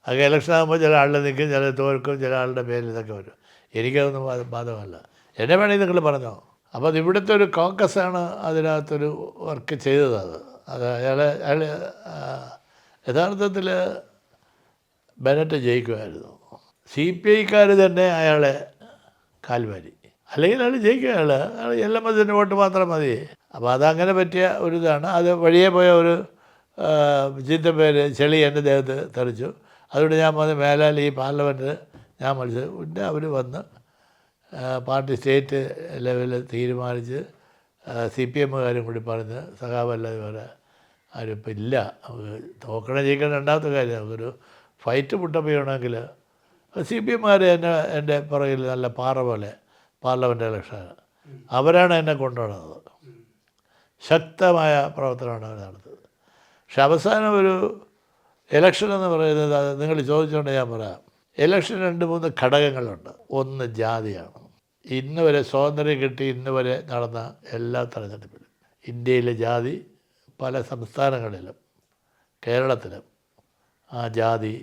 അത് ഇലക്ഷൻ ആകുമ്പോൾ ചില ആളുടെ നിൽക്കും, ചില തോൽക്കും, ചില ആളുടെ പേരിൽ ഇതൊക്കെ വരും. എനിക്കതൊന്നും ബാധകമല്ല. എന്നെ വേണമെങ്കിൽ നിങ്ങൾ പറഞ്ഞോ. അപ്പോൾ അത് ഇവിടുത്തെ ഒരു കോക്കസാണ് അതിനകത്തൊരു വർക്ക് ചെയ്തത്. അത് അയാൾ യഥാർത്ഥത്തിൽ ബെനറ്റ് ജയിക്കുമായിരുന്നു. CPIക്കാർ തന്നെ അയാളെ കാൽവാരി, അല്ലെങ്കിൽ അയാൾ ജയിക്കുക. അയാൾ LMSൻ്റെ വോട്ട് മാത്രം മതി. അപ്പോൾ അതങ്ങനെ പറ്റിയ ഒരു ഇതാണ്. അത് വഴിയെ പോയ ഒരു ചീത്തപ്പേര് ചെളി എൻ്റെ ദേഹത്ത് തെറിച്ചു. അതുകൊണ്ട് ഞാൻ വന്ന് മേലാൽ ഈ പാർലമെൻറ്റിൽ ഞാൻ മത്സരം. പിന്നെ അവർ വന്ന് പാർട്ടി സ്റ്റേറ്റ് ലെവലിൽ തീരുമാനിച്ച് CPMകാരും കൂടി പറഞ്ഞ് സഖാവല്ലാതെ വേറെ ആരും ഇപ്പം ഇല്ല. തോക്കണ ജയിക്കണം രണ്ടാമത്തെ കാര്യം. നമുക്കൊരു ഫൈറ്റ് മുട്ടപ്പോണെങ്കിൽ CPMകാർ എന്നെ എൻ്റെ പുറകിൽ നല്ല പാറ പോലെ പാർലമെൻറ്റ് ഇലക്ഷൻ അവരാണ് എന്നെ കൊണ്ടുവന്നത്. ശക്തമായ പ്രവർത്തനമാണ് അവർ നടത്തുന്നത്. പക്ഷെ അവസാനം ഒരു ഇലക്ഷൻ എന്ന് പറയുന്നത്, അത് നിങ്ങൾ ചോദിച്ചുകൊണ്ട് ഞാൻ പറയാം. ഇലക്ഷൻ 2-3 ഘടകങ്ങളുണ്ട്. ഒന്ന് ജാതിയാണ്. ഇന്ന് വരെ സ്വാതന്ത്ര്യം കിട്ടി ഇന്ന് വരെ നടന്ന എല്ലാ തെരഞ്ഞെടുപ്പിലും ഇന്ത്യയിലെ ജാതി പല സംസ്ഥാനങ്ങളിലും കേരളത്തിലും ആ ജാതി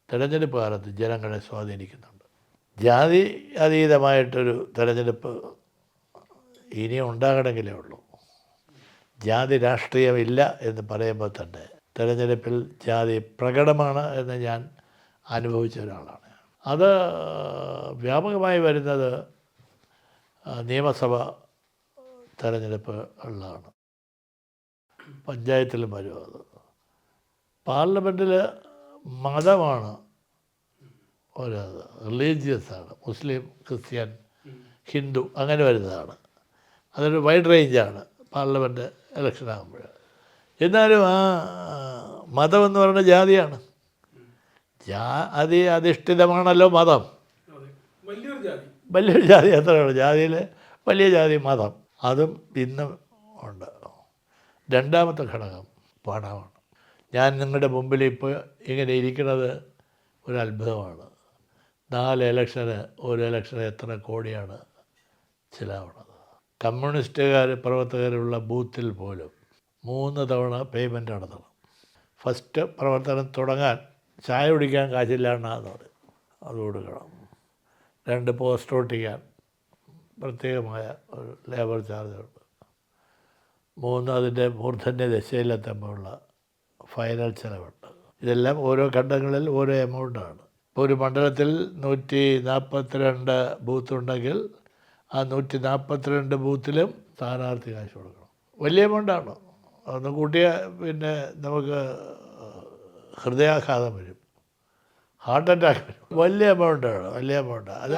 തെരഞ്ഞെടുപ്പ് കാലത്ത് ജനങ്ങളെ സ്വാധീനിക്കുന്നുണ്ട്. ജാതി അതീതമായിട്ടൊരു തെരഞ്ഞെടുപ്പ് ഇനിയും ഉണ്ടാകണമെങ്കിലേ ഉള്ളൂ. ജാതി രാഷ്ട്രീയമില്ല എന്ന് പറയുമ്പോൾ തന്നെ തെരഞ്ഞെടുപ്പിൽ ജാതി പ്രകടമാണ് എന്ന് ഞാൻ അനുഭവിച്ച ഒരാളാണ്. അത് വ്യാപകമായി വരുന്നത് നിയമസഭ തെരഞ്ഞെടുപ്പുകളിലാണ്, പഞ്ചായത്തിലും വരും. അത് പാർലമെൻറ്റിൽ മതമാണ് ഒരു റിലീജിയസാണ്, മുസ്ലിം, ക്രിസ്ത്യൻ, ഹിന്ദു അങ്ങനെ വരുന്നതാണ്. അതൊരു വൈഡ് റേഞ്ചാണ് പാർലമെൻറ്റ് ഇലക്ഷൻ ആകുമ്പോൾ. എന്നാലും ആ മതമെന്ന് പറയുന്ന ജാതിയാണ്. ജാതി അധിഷ്ഠിതമാണല്ലോ മതം. വലിയൊരു ജാതി അത്രയുള്ളൂ. ജാതിയിൽ വലിയ ജാതി മതം, അതും ഇന്നും ഉണ്ട്. രണ്ടാമത്തെ ഘടകം പണമാണ്. ഞാൻ നിങ്ങളുടെ മുമ്പിൽ ഇപ്പോൾ ഇങ്ങനെ ഇരിക്കുന്നത് ഒരു അത്ഭുതമാണ്. 4 ഇലക്ഷന് ഒരു ഇലക്ഷന് എത്ര കോടിയാണ് ചിലവാണത്. കമ്മ്യൂണിസ്റ്റുകാർ പ്രവർത്തകരുള്ള ബൂത്തിൽ പോലും 3 തവണ പേയ്മെൻറ്റ് നടത്തണം. ഫസ്റ്റ് പ്രവർത്തനം തുടങ്ങാൻ ചായ കുടിക്കാൻ കാശില്ലാണ്ടാന്ന് പറയും, അത് കൊടുക്കണം. 2 പോസ്റ്റർ ഒട്ടിക്കാൻ പ്രത്യേകമായ ഒരു ലേബർ ചാർജുണ്ട്. 3 അതിൻ്റെ മൂർധന്യ ദശയിലെത്തുമ്പോഴുള്ള ഫൈനൽ ചിലവുണ്ട്. ഇതെല്ലാം ഓരോ ഘട്ടങ്ങളിൽ ഓരോ എമൗണ്ടാണ്. ഇപ്പോൾ ഒരു മണ്ഡലത്തിൽ 142 ബൂത്തുണ്ടെങ്കിൽ ആ 142 ബൂത്തിലും സ്ഥാനാർത്ഥി കാശ് കൊടുക്കണം. വലിയ എമൗണ്ടാണ്. ഒന്ന് കൂട്ടിയാൽ പിന്നെ നമുക്ക് ഹൃദയാഘാതം വരും, ഹാർട്ട് അറ്റാക്ക് വരും. വലിയ എമൗണ്ടാണ്. അത്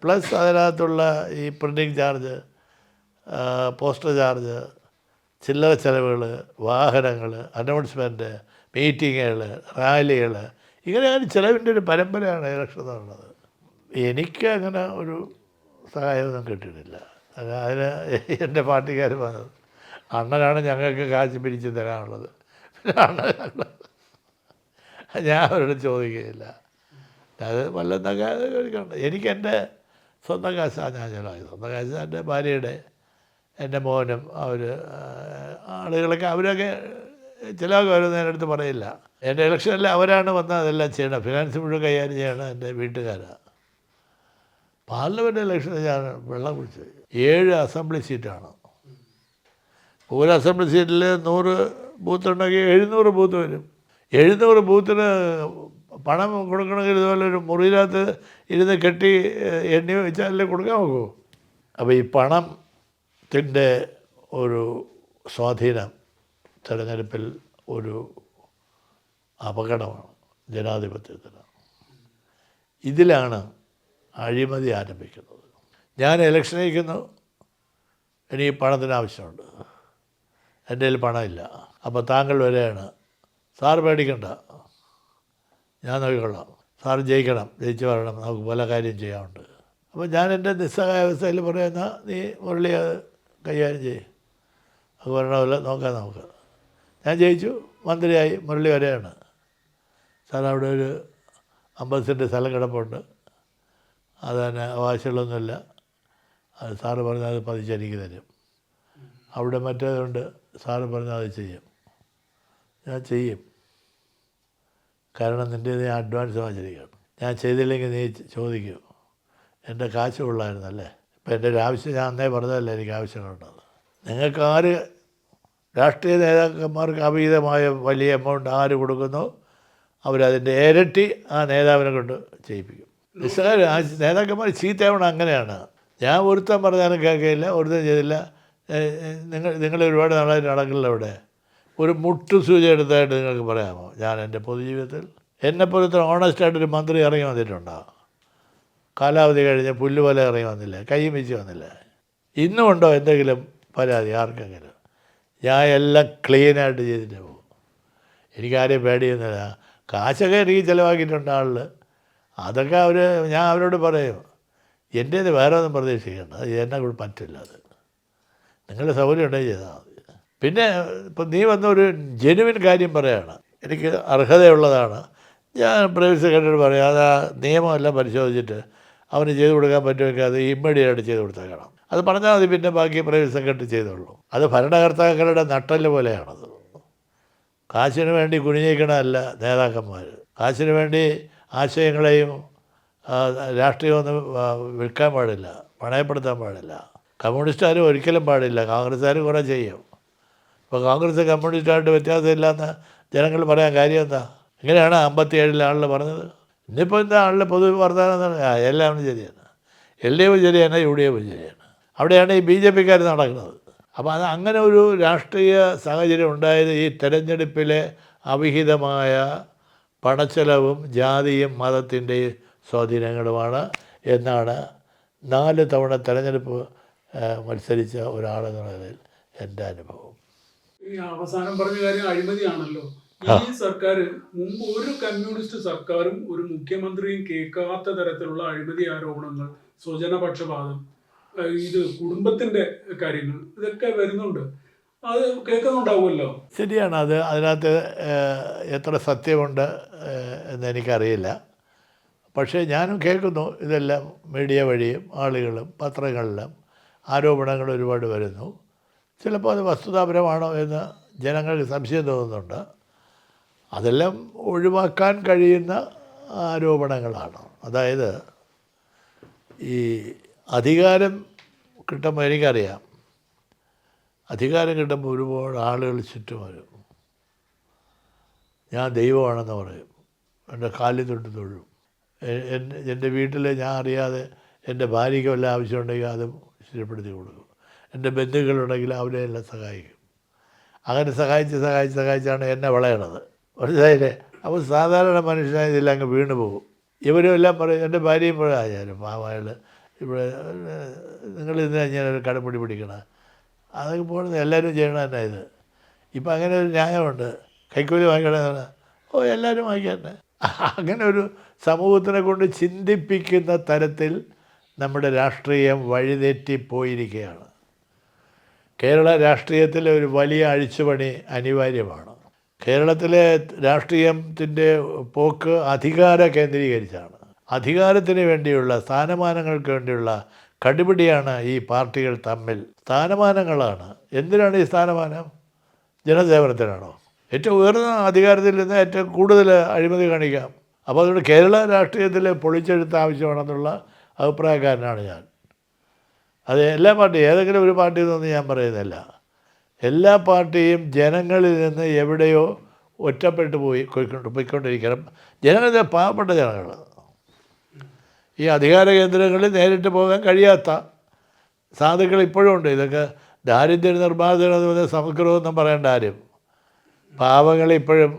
പ്ലസ് അതിനകത്തുള്ള ഈ പ്രിൻറ്റിങ് ചാർജ്, പോസ്റ്റർ ചാർജ്, ചില്ലറ ചിലവുകൾ, വാഹനങ്ങൾ, അനൗൺസ്മെൻറ്റ്, മീറ്റിങ്ങുകൾ, റാലികൾ, ഇങ്ങനെ ചിലവിൻ്റെ ഒരു പരമ്പരയാണ് ഇലക്ഷൻ എന്നുള്ളത്. എനിക്ക് അങ്ങനെ ഒരു സഹായമൊന്നും കിട്ടിയിട്ടില്ല. അതിന് എൻ്റെ പാർട്ടിക്കാർ പറഞ്ഞത് അണ്ണനാണ് ഞങ്ങൾക്ക് കാശ് പിരിച്ച് തരാനുള്ളത്. പിന്നെ അണ്ണനാണ്, ഞാൻ അവരോട് ചോദിക്കുകയില്ല. അത് വല്ലതൊക്കെ കഴിക്കണ്ട. എനിക്കെൻ്റെ സ്വന്തം കാശാണ് ഞാൻ ചിലവാക്കി. സ്വന്തം കാശ് എൻ്റെ ഭാര്യയുടെ, എൻ്റെ മോനും, ആളുകളൊക്കെ അവരൊക്കെ ചിലവൊക്കെ അവരൊന്നും എൻ്റെ അടുത്ത് പറയില്ല. എൻ്റെ ഇലക്ഷനിൽ അവരാണ് വന്ന് അതെല്ലാം ചെയ്യണം. ഫിനാൻസ് മുഴുവൻ കൈകാര്യം ചെയ്യണം എൻ്റെ വീട്ടുകാരാണ്. പാർലമെൻറ്റ് ഇലക്ഷന് ഞാൻ വെള്ളം കുടിച്ച് 7 അസംബ്ലി സീറ്റാണ്. ഒരു അസംബ്ലി സീറ്റിൽ 100 ബൂത്തുണ്ടെങ്കിൽ 700 ബൂത്ത് വരും. 700 ബൂത്തിന് പണം കൊടുക്കണമെങ്കിൽ ഇതുപോലെ ഒരു മുറിയിനകത്ത് ഇരുന്ന് കെട്ടി എണ്ണി വെച്ചാലേ കൊടുക്കാൻ നോക്കൂ. അപ്പോൾ ഈ പണത്തിൻ്റെ ഒരു സ്വാധീനം തിരഞ്ഞെടുപ്പിൽ ഒരു അപകടമാണ് ജനാധിപത്യത്തിന്. ഇതിലാണ് അഴിമതി ആരംഭിക്കുന്നത്. ഞാൻ ഇലക്ഷൻ നയിക്കുന്നു, എനിക്ക് പണത്തിന് ആവശ്യമുണ്ട്, എൻ്റെ കയ്യിൽ പണമില്ല. അപ്പോൾ താങ്കൾ വരെയാണ്, സാർ പേടിക്കണ്ട, ഞാൻ നോക്കിക്കൊള്ളാം, സാർ ജയിക്കണം, ജയിച്ച് വരണം, നമുക്ക് പല കാര്യം ചെയ്യാനുണ്ട്. അപ്പോൾ ഞാൻ എൻ്റെ നിസ്സഹായാവസ്ഥയിൽ പറയുന്ന നീ മുരളി അത് കൈകാര്യം ചെയ്യും, അത് വരണമല്ല, നോക്കാം നമുക്ക്. ഞാൻ ജയിച്ചു, മന്ത്രിയായി, മുരളി വരെയാണ്. സാർ അവിടെ ഒരു 50 സെൻറ്റ് സ്ഥലം കിടപ്പുണ്ട്, അത് തന്നെ അവകാശമുള്ളൊന്നുമില്ല, അത് സാറ് പറഞ്ഞാൽ അത് പതിച്ചെനിക്ക് തരും. അവിടെ മറ്റേതുണ്ട്, സാറ് പറഞ്ഞാൽ അത് ചെയ്യും. ഞാൻ ചെയ്യും, കാരണം നിൻ്റെ ഞാൻ അഡ്വാൻസ് വാങ്ങിച്ചിരിക്കുകയാണ്. ഞാൻ ചെയ്തില്ലെങ്കിൽ നീ ചോദിക്കും, എൻ്റെ കാശ് കൊള്ളായിരുന്നല്ലേ. ഇപ്പം എൻ്റെ ഒരു ആവശ്യം ഞാൻ അന്നേ പറഞ്ഞതല്ലേ എനിക്ക് ആവശ്യങ്ങളുണ്ടെന്ന്. നിങ്ങൾക്ക് രാഷ്ട്രീയ നേതാക്കന്മാർക്ക് അമിതമായ വലിയ എമൗണ്ട് ആര് കൊടുക്കുന്നോ അവരതിൻ്റെ ഇരട്ടി ആ നേതാവിനെ കൊണ്ട് ചെയ്യിപ്പിക്കും. നിസ്സാര നേതാക്കന്മാർ ചീത്തയാവണം. അങ്ങനെയാണ്. ഞാൻ ഒരുത്തൻ പറഞ്ഞാലും കേൾക്കില്ല, ഒരുത്തൻ ചെയ്തില്ല. നിങ്ങൾ ഒരുപാട് നാളായിട്ട് നടക്കില്ല. അവിടെ ഒരു മുട്ടു സൂചി എടുത്തായിട്ട് നിങ്ങൾക്ക് പറയാമോ? ഞാൻ എൻ്റെ പൊതുജീവിതത്തിൽ എന്നെപ്പോലത്തെ ഓണസ്റ്റായിട്ടൊരു മന്ത്രി ഇറങ്ങി വന്നിട്ടുണ്ടോ? കാലാവധി കഴിഞ്ഞ് പുല്ലുപോലെ ഇറങ്ങി വന്നില്ല, കൈയും വെച്ച് വന്നില്ല. ഇന്നും ഉണ്ടോ എന്തെങ്കിലും പരാതി ആർക്കെങ്കിലും? ഞാൻ എല്ലാം ക്ലീനായിട്ട് ചെയ്തിട്ട് പോകും. എനിക്കാരെയും പേടിയൊന്നുമില്ല. കാശൊക്കെ എനിക്ക് ചിലവാക്കിയിട്ടുണ്ട് ആളിൽ. അതൊക്കെ ഞാൻ അവരോട് പറയും, എൻ്റേത് വേറെ ഒന്നും പ്രതീക്ഷിക്കേണ്ട, അത് എന്നെ കൂടെ പറ്റില്ല. അത് നിങ്ങളുടെ സൗകര്യം ഉണ്ടെങ്കിൽ ചെയ്താൽ മതി. പിന്നെ ഇപ്പം നീ വന്നൊരു ജെനുവിൻ കാര്യം പറയുകയാണ്, എനിക്ക് അർഹതയുള്ളതാണ്, ഞാൻ പ്രൈവറ്റ് സെക്രട്ടറി പറയാം, അത് ആ നിയമമെല്ലാം പരിശോധിച്ചിട്ട് അവന് ചെയ്ത് കൊടുക്കാൻ പറ്റുമെങ്കിൽ അത് ഇമ്മീഡിയറ്റായിട്ട് ചെയ്ത് കൊടുത്തേക്കണം. അത് പറഞ്ഞാൽ മതി, പിന്നെ ബാക്കി പ്രൈവറ്റ് സെക്രട്ടറി ചെയ്തോളൂ. അത് ഭരണകർത്താക്കളുടെ നട്ടല് പോലെയാണത്. കാശിന് വേണ്ടി കുനിഞ്ഞിരിക്കണമല്ല നേതാക്കന്മാർ. കാശിന് വേണ്ടി ആശയങ്ങളെയും രാഷ്ട്രീയമൊന്നും വിൽക്കാൻ പാടില്ല, പണയപ്പെടുത്താൻ പാടില്ല. കമ്മ്യൂണിസ്റ്റുകാരും ഒരിക്കലും പാടില്ല. കോൺഗ്രസ്സുകാരും കുറേ ചെയ്യും. ഇപ്പോൾ കോൺഗ്രസ് കമ്മ്യൂണിസ്റ്റായിട്ട് വ്യത്യാസമില്ലാന്ന് ജനങ്ങൾ പറയാൻ കാര്യം എന്താ? ഇങ്ങനെയാണ് 57 ആളിൽ പറഞ്ഞത്. ഇന്നിപ്പോൾ എന്താ ആളിൽ പൊതു വർത്തമാനം? എല്ലാം ശരിയാണ്, LDF ശരിയാണ്, UDF ശരിയാണ്. അവിടെയാണ് ഈ BJPക്കാർ നടക്കുന്നത്. അപ്പോൾ അത് അങ്ങനെ ഒരു രാഷ്ട്രീയ സാഹചര്യം ഉണ്ടായത് ഈ തെരഞ്ഞെടുപ്പിലെ അവിഹിതമായ പണച്ചെലവും ജാതിയും മതത്തിൻ്റെയും സ്വാധീനങ്ങളുമാണ് എന്നാണ് 4 തവണ തെരഞ്ഞെടുപ്പ് മത്സരിച്ച ഒരാളെന്നുള്ളതിൽ എൻ്റെ അനുഭവം. ഈ അവസാനം പറഞ്ഞ കാര്യം അഴിമതിയാണല്ലോ. ഈ സർക്കാർ മുമ്പ് ഒരു കമ്മ്യൂണിസ്റ്റ് സർക്കാരും ഒരു മുഖ്യമന്ത്രിയും കേൾക്കാത്ത തരത്തിലുള്ള അഴിമതി ആരോപണങ്ങൾ, സ്വജനപക്ഷപാതം, ഇത് കുടുംബത്തിന്റെ കാര്യങ്ങൾ, ഇതൊക്കെ വരുന്നുണ്ട്. അത് കേൾക്കുന്നുണ്ടാവുമല്ലോ. ശരിയാണ്. അതിനകത്ത് എത്ര സത്യമുണ്ട് എന്നെനിക്കറിയില്ല. പക്ഷേ ഞാനും കേൾക്കുന്നു. ഇതെല്ലാം മീഡിയ വഴിയും ആളുകളും പത്രങ്ങളിലും ആരോപണങ്ങൾ ഒരുപാട് വരുന്നു. ചിലപ്പോൾ അത് വസ്തുതാപരമാണോ എന്ന് ജനങ്ങൾക്ക് സംശയം തോന്നുന്നുണ്ട്. അതെല്ലാം ഒഴിവാക്കാൻ കഴിയുന്ന ആരോപണങ്ങളാണ്. അതായത് ഈ അധികാരം കിട്ടുമ്പോൾ, എനിക്കറിയാം, അധികാരം കിട്ടുമ്പോൾ ഒരുപാട് ആളുകൾ ചുറ്റും വരും. ഞാൻ ദൈവമാണെന്ന് പറയും. എൻ്റെ കാലിൽ തൊട്ട് തൊഴും. എൻ്റെ വീട്ടിൽ ഞാൻ അറിയാതെ എൻ്റെ ഭാര്യയ്ക്ക് വല്ല ആവശ്യമുണ്ടെങ്കിൽ അതും സ്ഥിരപ്പെടുത്തി കൊടുക്കും. എൻ്റെ ബന്ധുക്കളുണ്ടെങ്കിൽ അവരെ എല്ലാം സഹായിക്കും. അങ്ങനെ സഹായിച്ചാണ് എന്നെ വളയണത്. മനസ്സിലായില്ലേ? അപ്പോൾ സാധാരണ മനുഷ്യനായ ഇതെല്ലാം അങ്ങ് വീണ് പോകും. ഇവരും എല്ലാം പറയും, എൻ്റെ ഭാര്യയും പറയാനും പാവയാൾ ഇവിടെ നിങ്ങൾ ഇതിനാ ഞാൻ ഒരു കടപ്പിടി പിടിക്കണം, അതൊക്കെ പോകുന്നത് എല്ലാവരും ചെയ്യണം തന്നെ ഇത്. ഇപ്പം അങ്ങനെ ഒരു ന്യായമുണ്ട്, കൈക്കൂലി വാങ്ങിക്കണമെന്ന്. ഓ എല്ലാവരും വാങ്ങിക്കന്നെ. അങ്ങനെ ഒരു സമൂഹത്തിനെ കൊണ്ട് ചിന്തിപ്പിക്കുന്ന തരത്തിൽ നമ്മുടെ രാഷ്ട്രീയം വഴിതെറ്റിപ്പോയിരിക്കുകയാണ്. കേരള രാഷ്ട്രീയത്തിൽ ഒരു വലിയ അഴിച്ചുപണി അനിവാര്യമാണ്. കേരളത്തിലെ രാഷ്ട്രീയത്തിൻ്റെ പോക്ക് അധികാര കേന്ദ്രീകരിച്ചാണ്. അധികാരത്തിന് വേണ്ടിയുള്ള സ്ഥാനമാനങ്ങൾക്ക് വേണ്ടിയുള്ള കടുപിടിയാണ് ഈ പാർട്ടികൾ തമ്മിൽ. സ്ഥാനമാനങ്ങളാണ്. എന്തിനാണ് ഈ സ്ഥാനമാനം? ജനസേവനത്തിനാണോ? ഏറ്റവും ഉയർന്ന അധികാരത്തിൽ നിന്ന് ഏറ്റവും കൂടുതൽ അഴിമതി കാണിക്കാം. അപ്പോൾ അതുകൊണ്ട് കേരള രാഷ്ട്രീയത്തിൽ പൊളിച്ചെഴുത്ത് ആവശ്യമാണെന്നുള്ള അഭിപ്രായക്കാരനാണ് ഞാൻ. അത് എല്ലാ പാർട്ടിയും, ഏതെങ്കിലും ഒരു പാർട്ടി എന്നൊന്നും ഞാൻ പറയുന്നില്ല. എല്ലാ പാർട്ടിയും ജനങ്ങളിൽ നിന്ന് എവിടെയോ ഒറ്റപ്പെട്ടു പോയിക്കൊണ്ടിരിക്കണം. ജനങ്ങൾ, പാവപ്പെട്ട ജനങ്ങൾ, ഈ അധികാര കേന്ദ്രങ്ങളിൽ നേരിട്ട് പോകാൻ കഴിയാത്ത സാധുക്കൾ ഇപ്പോഴും ഉണ്ട്. ഇതൊക്കെ ദാരിദ്ര്യ നിർമ്മാർജ്ജനം എന്ന് പറഞ്ഞ സംസ്കൃതമൊന്നും പറയേണ്ട ആരും. പാവങ്ങളിപ്പോഴും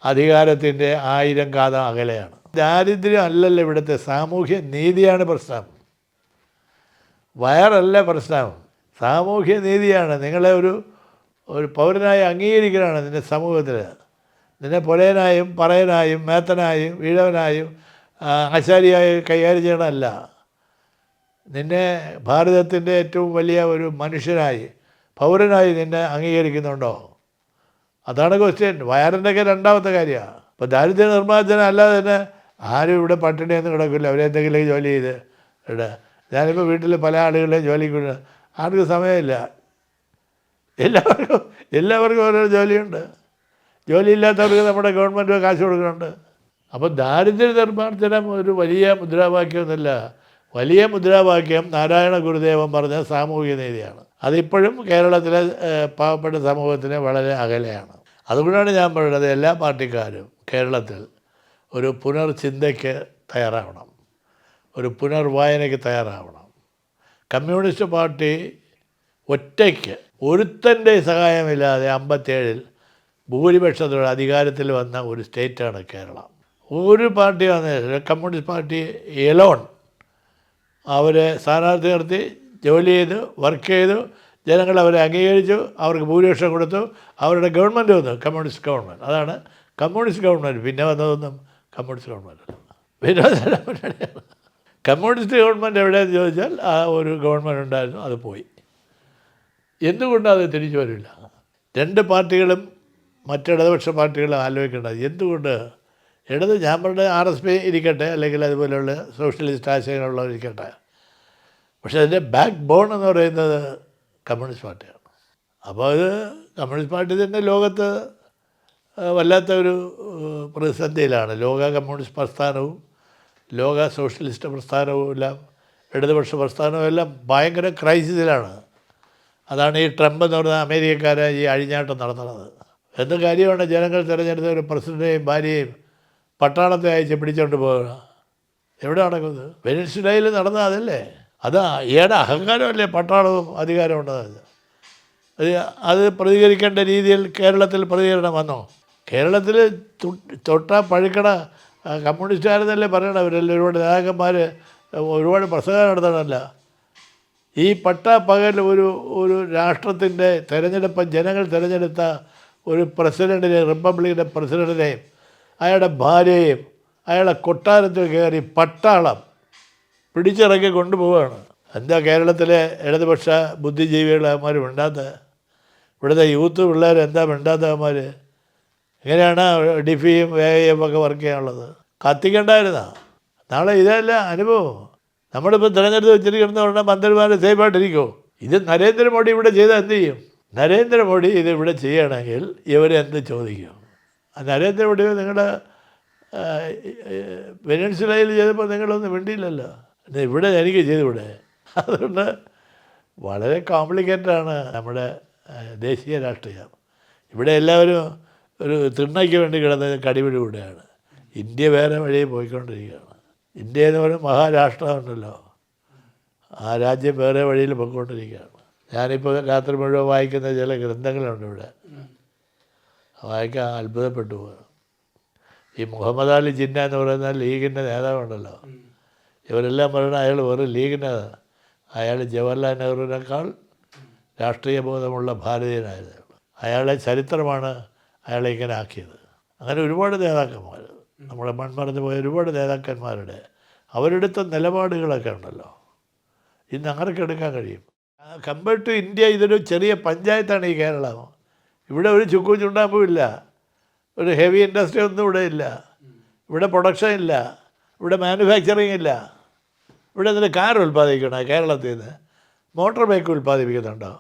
അധികാരത്തിൻ്റെ 1000 കാതം അകലെയാണ്. ദാരിദ്ര്യം അല്ലല്ലോ ഇവിടുത്തെ, സാമൂഹ്യ നീതിയാണ് പ്രശ്നം. വയറല്ല പ്രശ്നം, സാമൂഹ്യ നീതിയാണ്. നിങ്ങളെ ഒരു പൗരനായി അംഗീകരിക്കലാണ് നിൻ്റെ സമൂഹത്തിൽ. നിന്നെ പൊലയനായും പറയനായും മേത്തനായും ഈഴവനായും ആശാരിയായി കൈകാര്യം ചെയ്യണമല്ല. നിന്നെ ഭാരതത്തിൻ്റെ ഏറ്റവും വലിയ ഒരു മനുഷ്യനായി, പൗരനായി നിന്നെ അംഗീകരിക്കുന്നുണ്ടോ? അതാണ് ക്വസ്റ്റ്യൻ. വയറിൻ്റെയൊക്കെ രണ്ടാമത്തെ കാര്യമാണ്. ഇപ്പോൾ ദാരിദ്ര്യ നിർമ്മാർജ്ജനം അല്ലാതെ തന്നെ ആരും ഇവിടെ പട്ടിണിയൊന്നും കിടക്കില്ല. അവരെന്തെങ്കിലും ജോലി ചെയ്ത് ഇവിടെ. ഞാനിപ്പോൾ വീട്ടിൽ പല ആളുകളെയും ജോലിക്ക് ആർക്കും സമയമില്ല. എല്ലാവർക്കും ഓരോ ജോലിയുണ്ട്. ജോലിയില്ലാത്തവർക്ക് നമ്മുടെ ഗവൺമെൻറ് കാശ് കൊടുക്കുന്നുണ്ട്. അപ്പോൾ ദാരിദ്ര്യ നിർമ്മാർജ്ജനം ഒരു വലിയ മുദ്രാവാക്യമൊന്നുമില്ല. വലിയ മുദ്രാവാക്യം നാരായണ ഗുരുദേവൻ പറഞ്ഞ സാമൂഹിക നീതിയാണ്. അതിപ്പോഴും കേരളത്തിലെ പാവപ്പെട്ട സമൂഹത്തിന് വളരെ അകലെയാണ്. അതുകൊണ്ടാണ് ഞാൻ പറയുന്നത്, എല്ലാ പാർട്ടിക്കാരും കേരളത്തിൽ ഒരു പുനർചിന്തയ്ക്ക് തയ്യാറാവണം, ഒരു പുനർവായനയ്ക്ക് തയ്യാറാവണം. കമ്മ്യൂണിസ്റ്റ് പാർട്ടി ഒറ്റയ്ക്ക് ഒരുത്തൻ്റെ സഹായമില്ലാതെ 57-ൽ ഭൂരിപക്ഷത്തോടെ അധികാരത്തിൽ വന്ന ഒരു സ്റ്റേറ്റാണ് കേരളം. ഒരു പാർട്ടി വന്നില്ല. കമ്മ്യൂണിസ്റ്റ് പാർട്ടി എലോൺ അവരെ സ്ഥാനാർത്ഥി നിർത്തി, ജോലി ചെയ്തു, വർക്ക് ചെയ്തു, ജനങ്ങൾ അവരെ അംഗീകരിച്ചു, അവർക്ക് ഭൂരിപക്ഷം കൊടുത്തു, അവരുടെ ഗവൺമെൻറ് വന്നു, കമ്മ്യൂണിസ്റ്റ് ഗവൺമെൻറ്. അതാണ് കമ്മ്യൂണിസ്റ്റ് ഗവൺമെൻറ്. പിന്നെ വന്നതൊന്നും കമ്മ്യൂണിസ്റ്റ് ഗവൺമെൻറ് വിനോദ കമ്മ്യൂണിസ്റ്റ് ഗവൺമെൻറ് എവിടെയെന്ന് ചോദിച്ചാൽ ആ ഒരു ഗവൺമെൻറ് ഉണ്ടായിരുന്നു, അത് പോയി. എന്തുകൊണ്ടത് തിരിച്ചു വരില്ല? രണ്ട് പാർട്ടികളും മറ്റിടതുപക്ഷ പാർട്ടികളും ആലോചിക്കേണ്ടത് എന്തുകൊണ്ട് ഞാൻ പറഞ്ഞ RSP ഇരിക്കട്ടെ, അല്ലെങ്കിൽ അതുപോലെയുള്ള സോഷ്യലിസ്റ്റ് ആശയങ്ങളുള്ളവരിക്കട്ടെ, പക്ഷേ അതിൻ്റെ ബാക്ക് ബോൺ എന്ന് പറയുന്നത് കമ്മ്യൂണിസ്റ്റ് പാർട്ടിയാണ്. അപ്പോൾ അത് കമ്മ്യൂണിസ്റ്റ് പാർട്ടി തന്നെ ലോകത്ത് വല്ലാത്ത ഒരു പ്രതിസന്ധിയിലാണ്. ലോക കമ്മ്യൂണിസ്റ്റ് പ്രസ്ഥാനവും ലോക സോഷ്യലിസ്റ്റ് പ്രസ്ഥാനവും എല്ലാം, ഇടതുപക്ഷ പ്രസ്ഥാനവും എല്ലാം ഭയങ്കര ക്രൈസിസിലാണ്. അതാണ് ഈ ട്രംപ് എന്ന് പറഞ്ഞ അമേരിക്കക്കാരെ ഈ അഴിഞ്ഞാട്ടം നടത്തുന്നത്. എന്ത് കാര്യമാണ് ജനങ്ങൾ തിരഞ്ഞെടുത്ത ഒരു പ്രസിഡൻ്റെയും ഭാര്യയും പട്ടാളത്തെ അയച്ച് പിടിച്ചുകൊണ്ട് പോകുക? എവിടെ നടക്കുന്നത്? വെനസ്വേലയിൽ നടന്ന അതല്ലേ? അതാ ഈയുടെ അഹങ്കാരമല്ലേ പട്ടാളവും അധികാരം ഉണ്ടെന്നത്. അത് പ്രതികരിക്കേണ്ട രീതിയിൽ കേരളത്തിൽ പ്രതികരണം വന്നോ? കേരളത്തിൽ തൊട്ടാ പഴുക്കണ കമ്മ്യൂണിസ്റ്റുകാരെന്നല്ലേ പറയണം. അവരെല്ലാം ഒരുപാട് നേതാക്കന്മാർ ഒരുപാട് പ്രസംഗം നടത്തണമല്ല. ഈ പകൽ ഒരു രാഷ്ട്രത്തിൻ്റെ തിരഞ്ഞെടുപ്പ്, ജനങ്ങൾ തിരഞ്ഞെടുത്ത ഒരു പ്രസിഡൻറ്റിനെ, റിപ്പബ്ലിക്കിൻ്റെ പ്രസിഡൻറ്റിനെയും അയാളുടെ ഭാര്യയെയും അയാളെ കൊട്ടാരത്തിൽ കയറി പട്ടാളം പിടിച്ചിറക്കി കൊണ്ടുപോവുകയാണ്. എന്താ കേരളത്തിലെ ഇടതുപക്ഷ ബുദ്ധിജീവികളവന്മാർ മിണ്ടാത്തത്? ഇവിടുത്തെ യൂത്ത് പിള്ളേർ എന്താ മിണ്ടാത്തവന്മാർ? എങ്ങനെയാണ് ഡിഫിയും വേയും ഒക്കെ വർക്ക് ചെയ്യാനുള്ളത്? കത്തിക്കണ്ടായിരുന്ന നാളെ ഇതല്ല അനുഭവം. നമ്മളിപ്പോൾ തിരഞ്ഞെടുത്ത് വെച്ചിരിക്കുന്ന ഉടനെ മന്ത്രിമാർ സേഫായിട്ടിരിക്കുമോ? ഇത് നരേന്ദ്രമോദി ഇവിടെ ചെയ്താൽ എന്ത് ചെയ്യും? നരേന്ദ്രമോദി ഇത് ഇവിടെ ചെയ്യണമെങ്കിൽ ഇവരെന്ത് ചോദിക്കും? നരേന്ദ്രമോദി നിങ്ങളുടെ വെനസ്വേലയിൽ ചെയ്തപ്പോൾ നിങ്ങളൊന്നും വേണ്ടിയില്ലല്ലോ, ഇവിടെ എനിക്ക് ചെയ്തുകൂടെ? അതുകൊണ്ട് വളരെ കോംപ്ലിക്കേറ്റഡാണ് നമ്മുടെ ദേശീയ രാഷ്ട്രീയം. ഇവിടെ എല്ലാവരും ഒരു തിണ്ണയ്ക്ക് വേണ്ടി കിടന്ന കടിപിടി കൂടെയാണ്. ഇന്ത്യ വേറെ വഴിയിൽ പോയിക്കൊണ്ടിരിക്കുകയാണ്. ഇന്ത്യ എന്ന് പറയുന്ന മഹാരാഷ്ട്രമുണ്ടല്ലോ, ആ രാജ്യം വേറെ വഴിയിൽ പോയിക്കൊണ്ടിരിക്കുകയാണ്. ഞാനിപ്പോൾ രാത്രി മുഴുവൻ വായിക്കുന്ന ചില ഗ്രന്ഥങ്ങളുണ്ട് ഇവിടെ, വായിക്കാൻ അത്ഭുതപ്പെട്ടു പോകും. ഈ മുഹമ്മദ് അലി ജിന്ന എന്ന് പറയുന്ന ലീഗിൻ്റെ നേതാവുണ്ടല്ലോ, ഇവരെല്ലാം പറയുന്നത് അയാൾ വെറും ലീഗിൻ്റെ, അയാൾ ജവഹർലാൽ നെഹ്റുവിനേക്കാൾ രാഷ്ട്രീയ ബോധമുള്ള ഭാരതീയനായിരുന്നു. അയാളുടെ ചരിത്രമാണ് അയാളെ ഇങ്ങനെ ആക്കിയത്. അങ്ങനെ ഒരുപാട് നേതാക്കന്മാർ, നമ്മുടെ മൺമറഞ്ഞു പോയ ഒരുപാട് നേതാക്കന്മാരുടെ അവരെടുത്ത നിലപാടുകളൊക്കെ ഉണ്ടല്ലോ, ഇന്ന് അങ്ങനെയൊക്കെ എടുക്കാൻ കഴിയും. കമ്പയർഡ് ടു ഇന്ത്യ ഇതൊരു ചെറിയ പഞ്ചായത്താണ് ഈ കേരളം. ഇവിടെ ഒരു ചുക്കും ചുണ്ടാമ്പും ഇല്ല, ഒരു ഹെവി ഇൻഡസ്ട്രി ഒന്നും ഇവിടെ ഇല്ല, ഇവിടെ പ്രൊഡക്ഷൻ ഇല്ല, ഇവിടെ മാനുഫാക്ചറിങ് ഇല്ല. ഇവിടെ എന്തിന് കാർ ഉൽപ്പാദിപ്പിക്കണം കേരളത്തിൽ നിന്ന്? മോട്ടോർ ബൈക്ക് ഉൽപ്പാദിപ്പിക്കുന്നുണ്ടോ?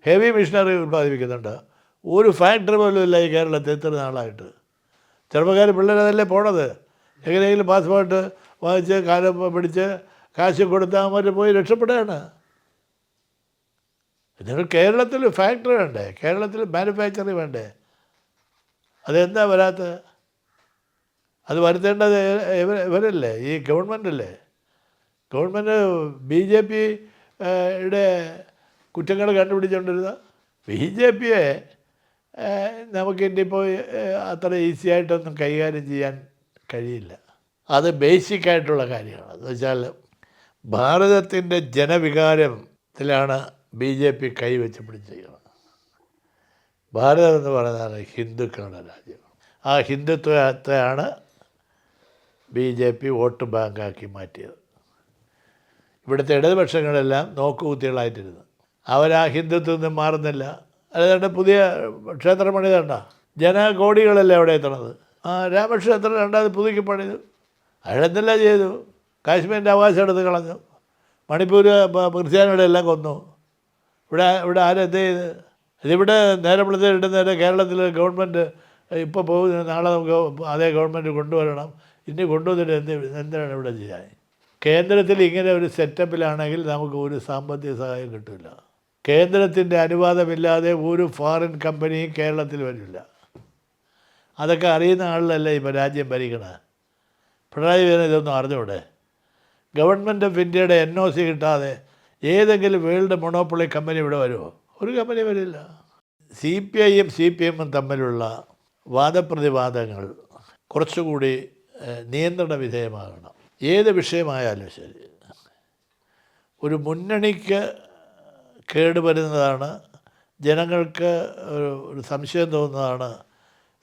ഹെവി മെഷീനറി ഉൽപ്പാദിപ്പിക്കുന്നുണ്ടോ? ഒരു ഫാക്ടറി പോലും ഇല്ല ഈ കേരളത്തിൽ ഇത്ര നാളായിട്ട്. ചെറുപ്പക്കാർ പിള്ളേരതല്ലേ പോണത്, എങ്ങനെയെങ്കിലും പാസ്പോർട്ട് വാങ്ങിച്ച് കാലം പിടിച്ച് കാശ് കൊടുത്താൽ അവർ പോയി രക്ഷപ്പെടുകയാണ്. നിങ്ങൾ കേരളത്തിൽ ഫാക്ടറി വേണ്ടേ, കേരളത്തിൽ മാനുഫാക്ചറിങ് വേണ്ടേ? അതെന്താ വരാത്തത്? അത് വരുത്തേണ്ടത് ഇവരല്ലേ, ഈ ഗവൺമെൻറ്റല്ലേ. ഗവൺമെൻറ് BJP-യുടെ കുറ്റങ്ങൾ കണ്ടുപിടിച്ചുകൊണ്ടിരുന്ന BJP-യെ നമുക്കിപ്പോൾ അത്ര ഈസി ആയിട്ടൊന്നും കൈകാര്യം ചെയ്യാൻ കഴിയില്ല. അത് ബേസിക്കായിട്ടുള്ള കാര്യമാണ്. എന്ന് വെച്ചാൽ ഭാരതത്തിൻ്റെ ജനവികാരത്തിലാണ് BJP കൈവച്ച് പിടിച്ചിരിക്കുന്നത്. ഭാരതം എന്ന് പറയുന്നതാണ് ഹിന്ദുക്കളുടെ രാജ്യം. ആ ഹിന്ദുത്വത്തെയാണ് BJP വോട്ട് ബാങ്കാക്കി മാറ്റിയത്. ഇവിടുത്തെ ഇടതുപക്ഷങ്ങളെല്ലാം നോക്കുകുത്തികളായിട്ടിരുന്നു. അവരാ ഹിന്ദുത്വത്തിൽ നിന്ന് മാറുന്നില്ല. അല്ലാതെ പുതിയ ക്ഷേത്രം പണിതണ്ട, ജനകോടികളല്ലേ അവിടെ എത്തണത്. രാമക്ഷേത്രം രണ്ടാമത് പുതുക്കി പണിതു. അയാളെന്തെല്ലാം ചെയ്തു? കാശ്മീരിൻ്റെ അവകാശം എടുത്ത് കളഞ്ഞു, മണിപ്പൂർ ക്രിസ്ത്യാനികളെ എല്ലാം കൊന്നു. ഇവിടെ ആരെന്ത് ചെയ്ത്? ഇതിവിടെ നേരെ വിളിച്ച് ഇടുന്നേരെ കേരളത്തിൽ ഗവൺമെൻറ് ഇപ്പോൾ പോകുന്ന, നാളെ നമുക്ക് അതേ ഗവൺമെൻറ് കൊണ്ടുവരണം. ഇനി കൊണ്ടുവന്നിട്ട് എന്താണ് ഇവിടെ ചെയ്യാൻ? കേന്ദ്രത്തിൽ ഇങ്ങനെ ഒരു സെറ്റപ്പിലാണെങ്കിൽ നമുക്ക് ഒരു സാമ്പത്തിക സഹായം കിട്ടില്ല. കേന്ദ്രത്തിൻ്റെ അനുവാദമില്ലാതെ ഒരു ഫോറിൻ കമ്പനിയും കേരളത്തിൽ വരില്ല. അതൊക്കെ അറിയുന്ന ആളിലല്ലേ ഇപ്പോൾ രാജ്യം ഭരിക്കണത്. പിണറായി വിജയൻ ഇതൊന്നും അറിഞ്ഞൂടെ? ഗവൺമെൻറ് ഓഫ് ഇന്ത്യയുടെ NOC കിട്ടാതെ ഏതെങ്കിലും വേൾഡ് മൊണോപ്പൊളി കമ്പനി ഇവിടെ വരുമോ? ഒരു കമ്പനി വരില്ല. CPIയും CPM-ഉം തമ്മിലുള്ള വാദപ്രതിവാദങ്ങൾ കുറച്ചുകൂടി നിയന്ത്രണ വിധേയമാകണം. ഏത് വിഷയമായാലും ശരി, ഒരു മുന്നണിക്ക് കേടുവരുന്നതാണ്, ജനങ്ങൾക്ക് ഒരു സംശയം തോന്നുന്നതാണ്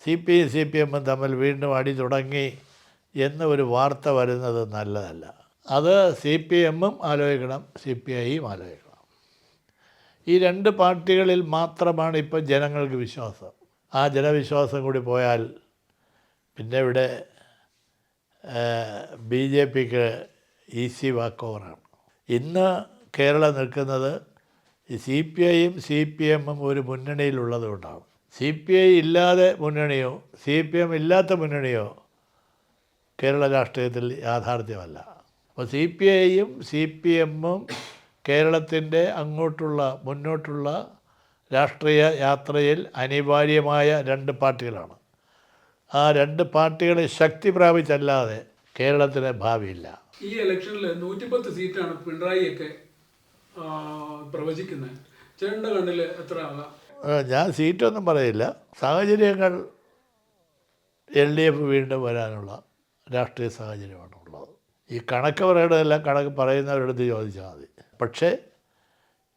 CPIയും CPM-ഉം തമ്മിൽ വീണ്ടും അടി തുടങ്ങി എന്ന ഒരു വാർത്ത വരുന്നത് നല്ലതല്ല. അത് CPM-ഉം ആലോചിക്കണം, CPIയും ആലോചിക്കണം. ഈ രണ്ട് പാർട്ടികളിൽ മാത്രമാണ് ഇപ്പോൾ ജനങ്ങൾക്ക് വിശ്വാസം. ആ ജനവിശ്വാസം കൂടി പോയാൽ പിന്നെ ഇവിടെ BJP-ക്ക് ഈസി വാക്ക് ഓവറാണ്. ഇന്ന് കേരളം നിൽക്കുന്നത് ഈ CPIയും CPM-ഉം ഒരു മുന്നണിയിലുള്ളത് കൊണ്ടാണ്. CPI ഇല്ലാതെ മുന്നണിയോ CPM ഇല്ലാത്ത മുന്നണിയോ കേരള രാഷ്ട്രീയത്തിൽ യാഥാർത്ഥ്യമല്ല. അപ്പോൾ CPIയും CPM-ഉം കേരളത്തിൻ്റെ മുന്നോട്ടുള്ള രാഷ്ട്രീയ യാത്രയിൽ അനിവാര്യമായ രണ്ട് പാർട്ടികളാണ്. ആ രണ്ട് പാർട്ടികളെ ശക്തി പ്രാപിച്ചല്ലാതെ കേരളത്തിന് ഭാവിയില്ല. ഈ ഇലക്ഷനിൽ 110 സീറ്റാണ് പിണറായിയൊക്കെ പ്രവചിക്കുന്നത്. ചേട്ടൻ്റെ കണ്ണിൽ എത്ര ആകാം? ഞാൻ സീറ്റൊന്നും പറയില്ല. സാഹചര്യങ്ങൾ LDF വീണ്ടും വരാനുള്ള രാഷ്ട്രീയ സാഹചര്യമാണ് ഉള്ളത്. ഈ കണക്ക് പറയേണ്ടതെല്ലാം കണക്ക് പറയുന്നവരെടുത്ത് ചോദിച്ചാൽ മതി. പക്ഷേ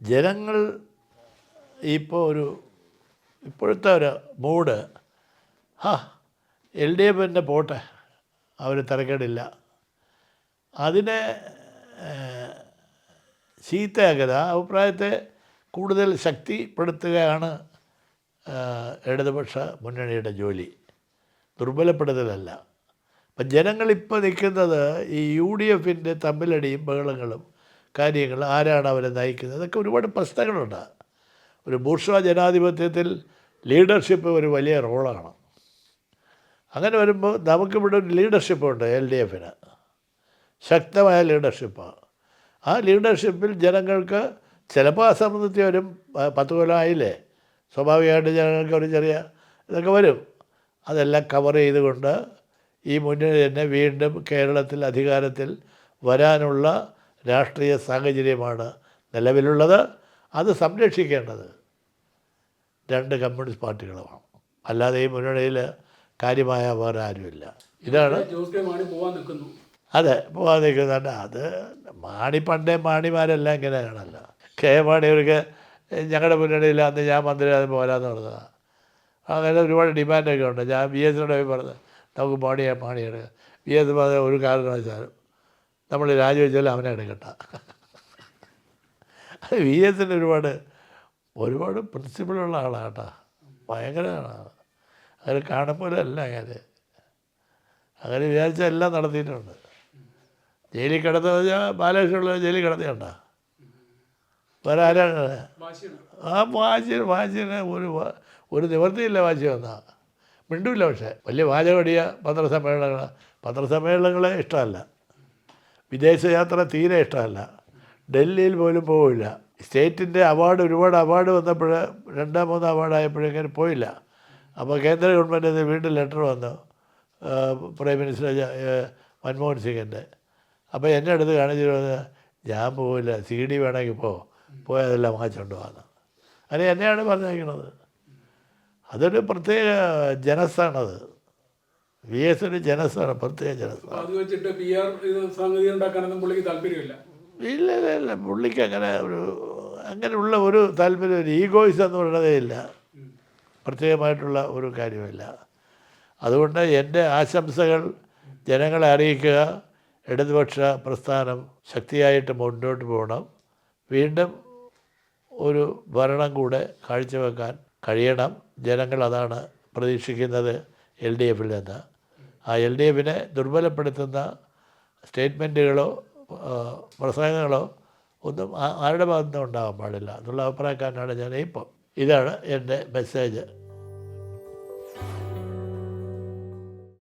ജനങ്ങൾ ഇപ്പോഴത്തെ ഒരു മൂഡ്, LDF തന്നെ പോട്ടെ, അവർ തിരക്കേടില്ല, അതിനെ ചീത്തയാക്കരുത്. ആ അഭിപ്രായത്തെ കൂടുതൽ ശക്തിപ്പെടുത്തുകയാണ് ഇടതുപക്ഷ മുന്നണിയുടെ ജോലി, ദുർബലപ്പെടുത്തലല്ല. അപ്പം ജനങ്ങളിപ്പോൾ നിൽക്കുന്നത് ഈ UDF-ൻ്റെ തമ്മിലടിയും ബഹളങ്ങളും കാര്യങ്ങളും, ആരാണ് അവരെ നയിക്കുന്നത്, അതൊക്കെ ഒരുപാട് പ്രശ്നങ്ങളുണ്ട്. ഒരു ബൂർഷ്വാ ജനാധിപത്യത്തിൽ ലീഡർഷിപ്പ് ഒരു വലിയ റോളാണ്. അങ്ങനെ വരുമ്പോൾ നമുക്കിവിടെ ഒരു ലീഡർഷിപ്പുണ്ട്. LDF-ന് ശക്തമായ ലീഡർഷിപ്പാണ്. ആ ലീഡർഷിപ്പിൽ ജനങ്ങൾക്ക് ചിലപ്പോൾ അസംതൃപ്തി വരും. 10 കൊല്ലമായില്ലേ, സ്വാഭാവികമായിട്ട് ജനങ്ങൾക്ക് ഒരു ചെറിയ ഇതൊക്കെ വരും. അതെല്ലാം കവർ ചെയ്തുകൊണ്ട് ഈ മുന്നണി തന്നെ വീണ്ടും കേരളത്തിൽ അധികാരത്തിൽ വരാനുള്ള രാഷ്ട്രീയ സാഹചര്യമാണ് നിലവിലുള്ളത്. അത് സംരക്ഷിക്കേണ്ടത് രണ്ട് കമ്മ്യൂണിസ്റ്റ് പാർട്ടികളുമാണ്. അല്ലാതെ ഈ മുന്നണിയിൽ കാര്യമായ വേറെ ആരുമില്ല. ഇതാണ് ജോസ് കെ മാണി പോവാൻ നിൽക്കുന്നു. അതെ പോകാൻ നിൽക്കുന്നുണ്ട്. അത് പണ്ടേ മാണിമാരെല്ലാം ഇങ്ങനെയാണല്ലോ. കെ മാണി അവർക്ക് ഞങ്ങളുടെ മുന്നണിയിൽ അന്ന് ഞാൻ മന്ത്രി അത് പോരാന്ന് പറഞ്ഞതാണ്. അങ്ങനെ ഒരുപാട് ഡിമാൻഡൊക്കെ ഉണ്ട്. ഞാൻ വി എസിനോട് പോയി പറഞ്ഞത് നമുക്ക് മാണിയെടുക്കുക. വി എസ് പറഞ്ഞ ഒരു കാരണവശാലും നമ്മൾ രാജിവെച്ചാലും അവനെ എടുക്കട്ട. അത് വി എസിന് ഒരുപാട് പ്രിൻസിപ്പിളുള്ള ആളാണ് കേട്ടോ. ഭയങ്കരമാണ്. അങ്ങനെ കാണുമ്പോഴല്ല അങ്ങനെ വിചാരിച്ച എല്ലാം നടത്തിയിട്ടുണ്ട്. ജയിലിൽ കിടന്നു കഴിഞ്ഞാൽ ബാലകൃഷ്ണനുള്ള ജയിലിൽ കിടത്തിയുണ്ടോ? വേറെ ആരാണ്? ആ വാശിന് ഒരു നിവൃത്തിയില്ല. വാശി വന്നാൽ മിണ്ടില്ല. പക്ഷേ വലിയ വാചകടിയ പത്രസമ്മേളനങ്ങളെ ഇഷ്ടമല്ല. വിദേശ യാത്ര തീരെ ഇഷ്ടമല്ല. ഡൽഹിയിൽ പോലും പോവില്ല. സ്റ്റേറ്റിൻ്റെ ഒരുപാട് അവാർഡ് വന്നപ്പോൾ 2-3 അവാർഡായപ്പോഴേക്കും പോയില്ല. അപ്പോൾ കേന്ദ്ര ഗവൺമെൻറ്റിൽ വീണ്ടും ലെറ്റർ വന്നു, പ്രൈം മിനിസ്റ്റർ മൻമോഹൻ സിംഗിൻ്റെ. അപ്പോൾ എന്നെ അടുത്ത് കാണിച്ചിട്ട് പറഞ്ഞ് ഞാൻ പോവില്ല, CD വേണമെങ്കിൽ പോയതെല്ലാം വാങ്ങിച്ചുകൊണ്ട് വന്നു. അങ്ങനെ എന്നെയാണ് പറഞ്ഞിരിക്കുന്നത്. അതൊരു പ്രത്യേക ജനസാണത്. വി എസിന് ജനസാണ്, പ്രത്യേക ജനസാണ്. ഇല്ല പുള്ളിക്ക് അങ്ങനെയുള്ള ഒരു താല്പര്യം, ഒരു ഈഗോയിസം എന്ന് പറയുന്നതേ ഇല്ല. പ്രത്യേകമായിട്ടുള്ള ഒരു കാര്യമില്ല. അതുകൊണ്ട് എൻ്റെ ആശംസകൾ ജനങ്ങളെ അറിയിക്കുക. ഇടതുപക്ഷ പ്രസ്ഥാനം ശക്തിയായിട്ട് മുന്നോട്ട് പോകണം. വീണ്ടും ഒരു ഭരണം കൂടെ കാഴ്ചവെക്കാൻ കഴിയണം. ജനങ്ങൾ അതാണ് പ്രതീക്ഷിക്കുന്നത് LDFിൽ നിന്ന്. ആ LDFിനെ ദുർബലപ്പെടുത്തുന്ന സ്റ്റേറ്റ്മെൻറ്റുകളോ പ്രസംഗങ്ങളോ ഒന്നും ആരുടെ ഭാഗത്തുനിന്നും ഉണ്ടാകാൻ പാടില്ല എന്നുള്ള അഭിപ്രായക്കാരനാണ് ഞാൻ ഇപ്പോൾ. ഇതാണ് എൻ്റെ മെസ്സേജ്.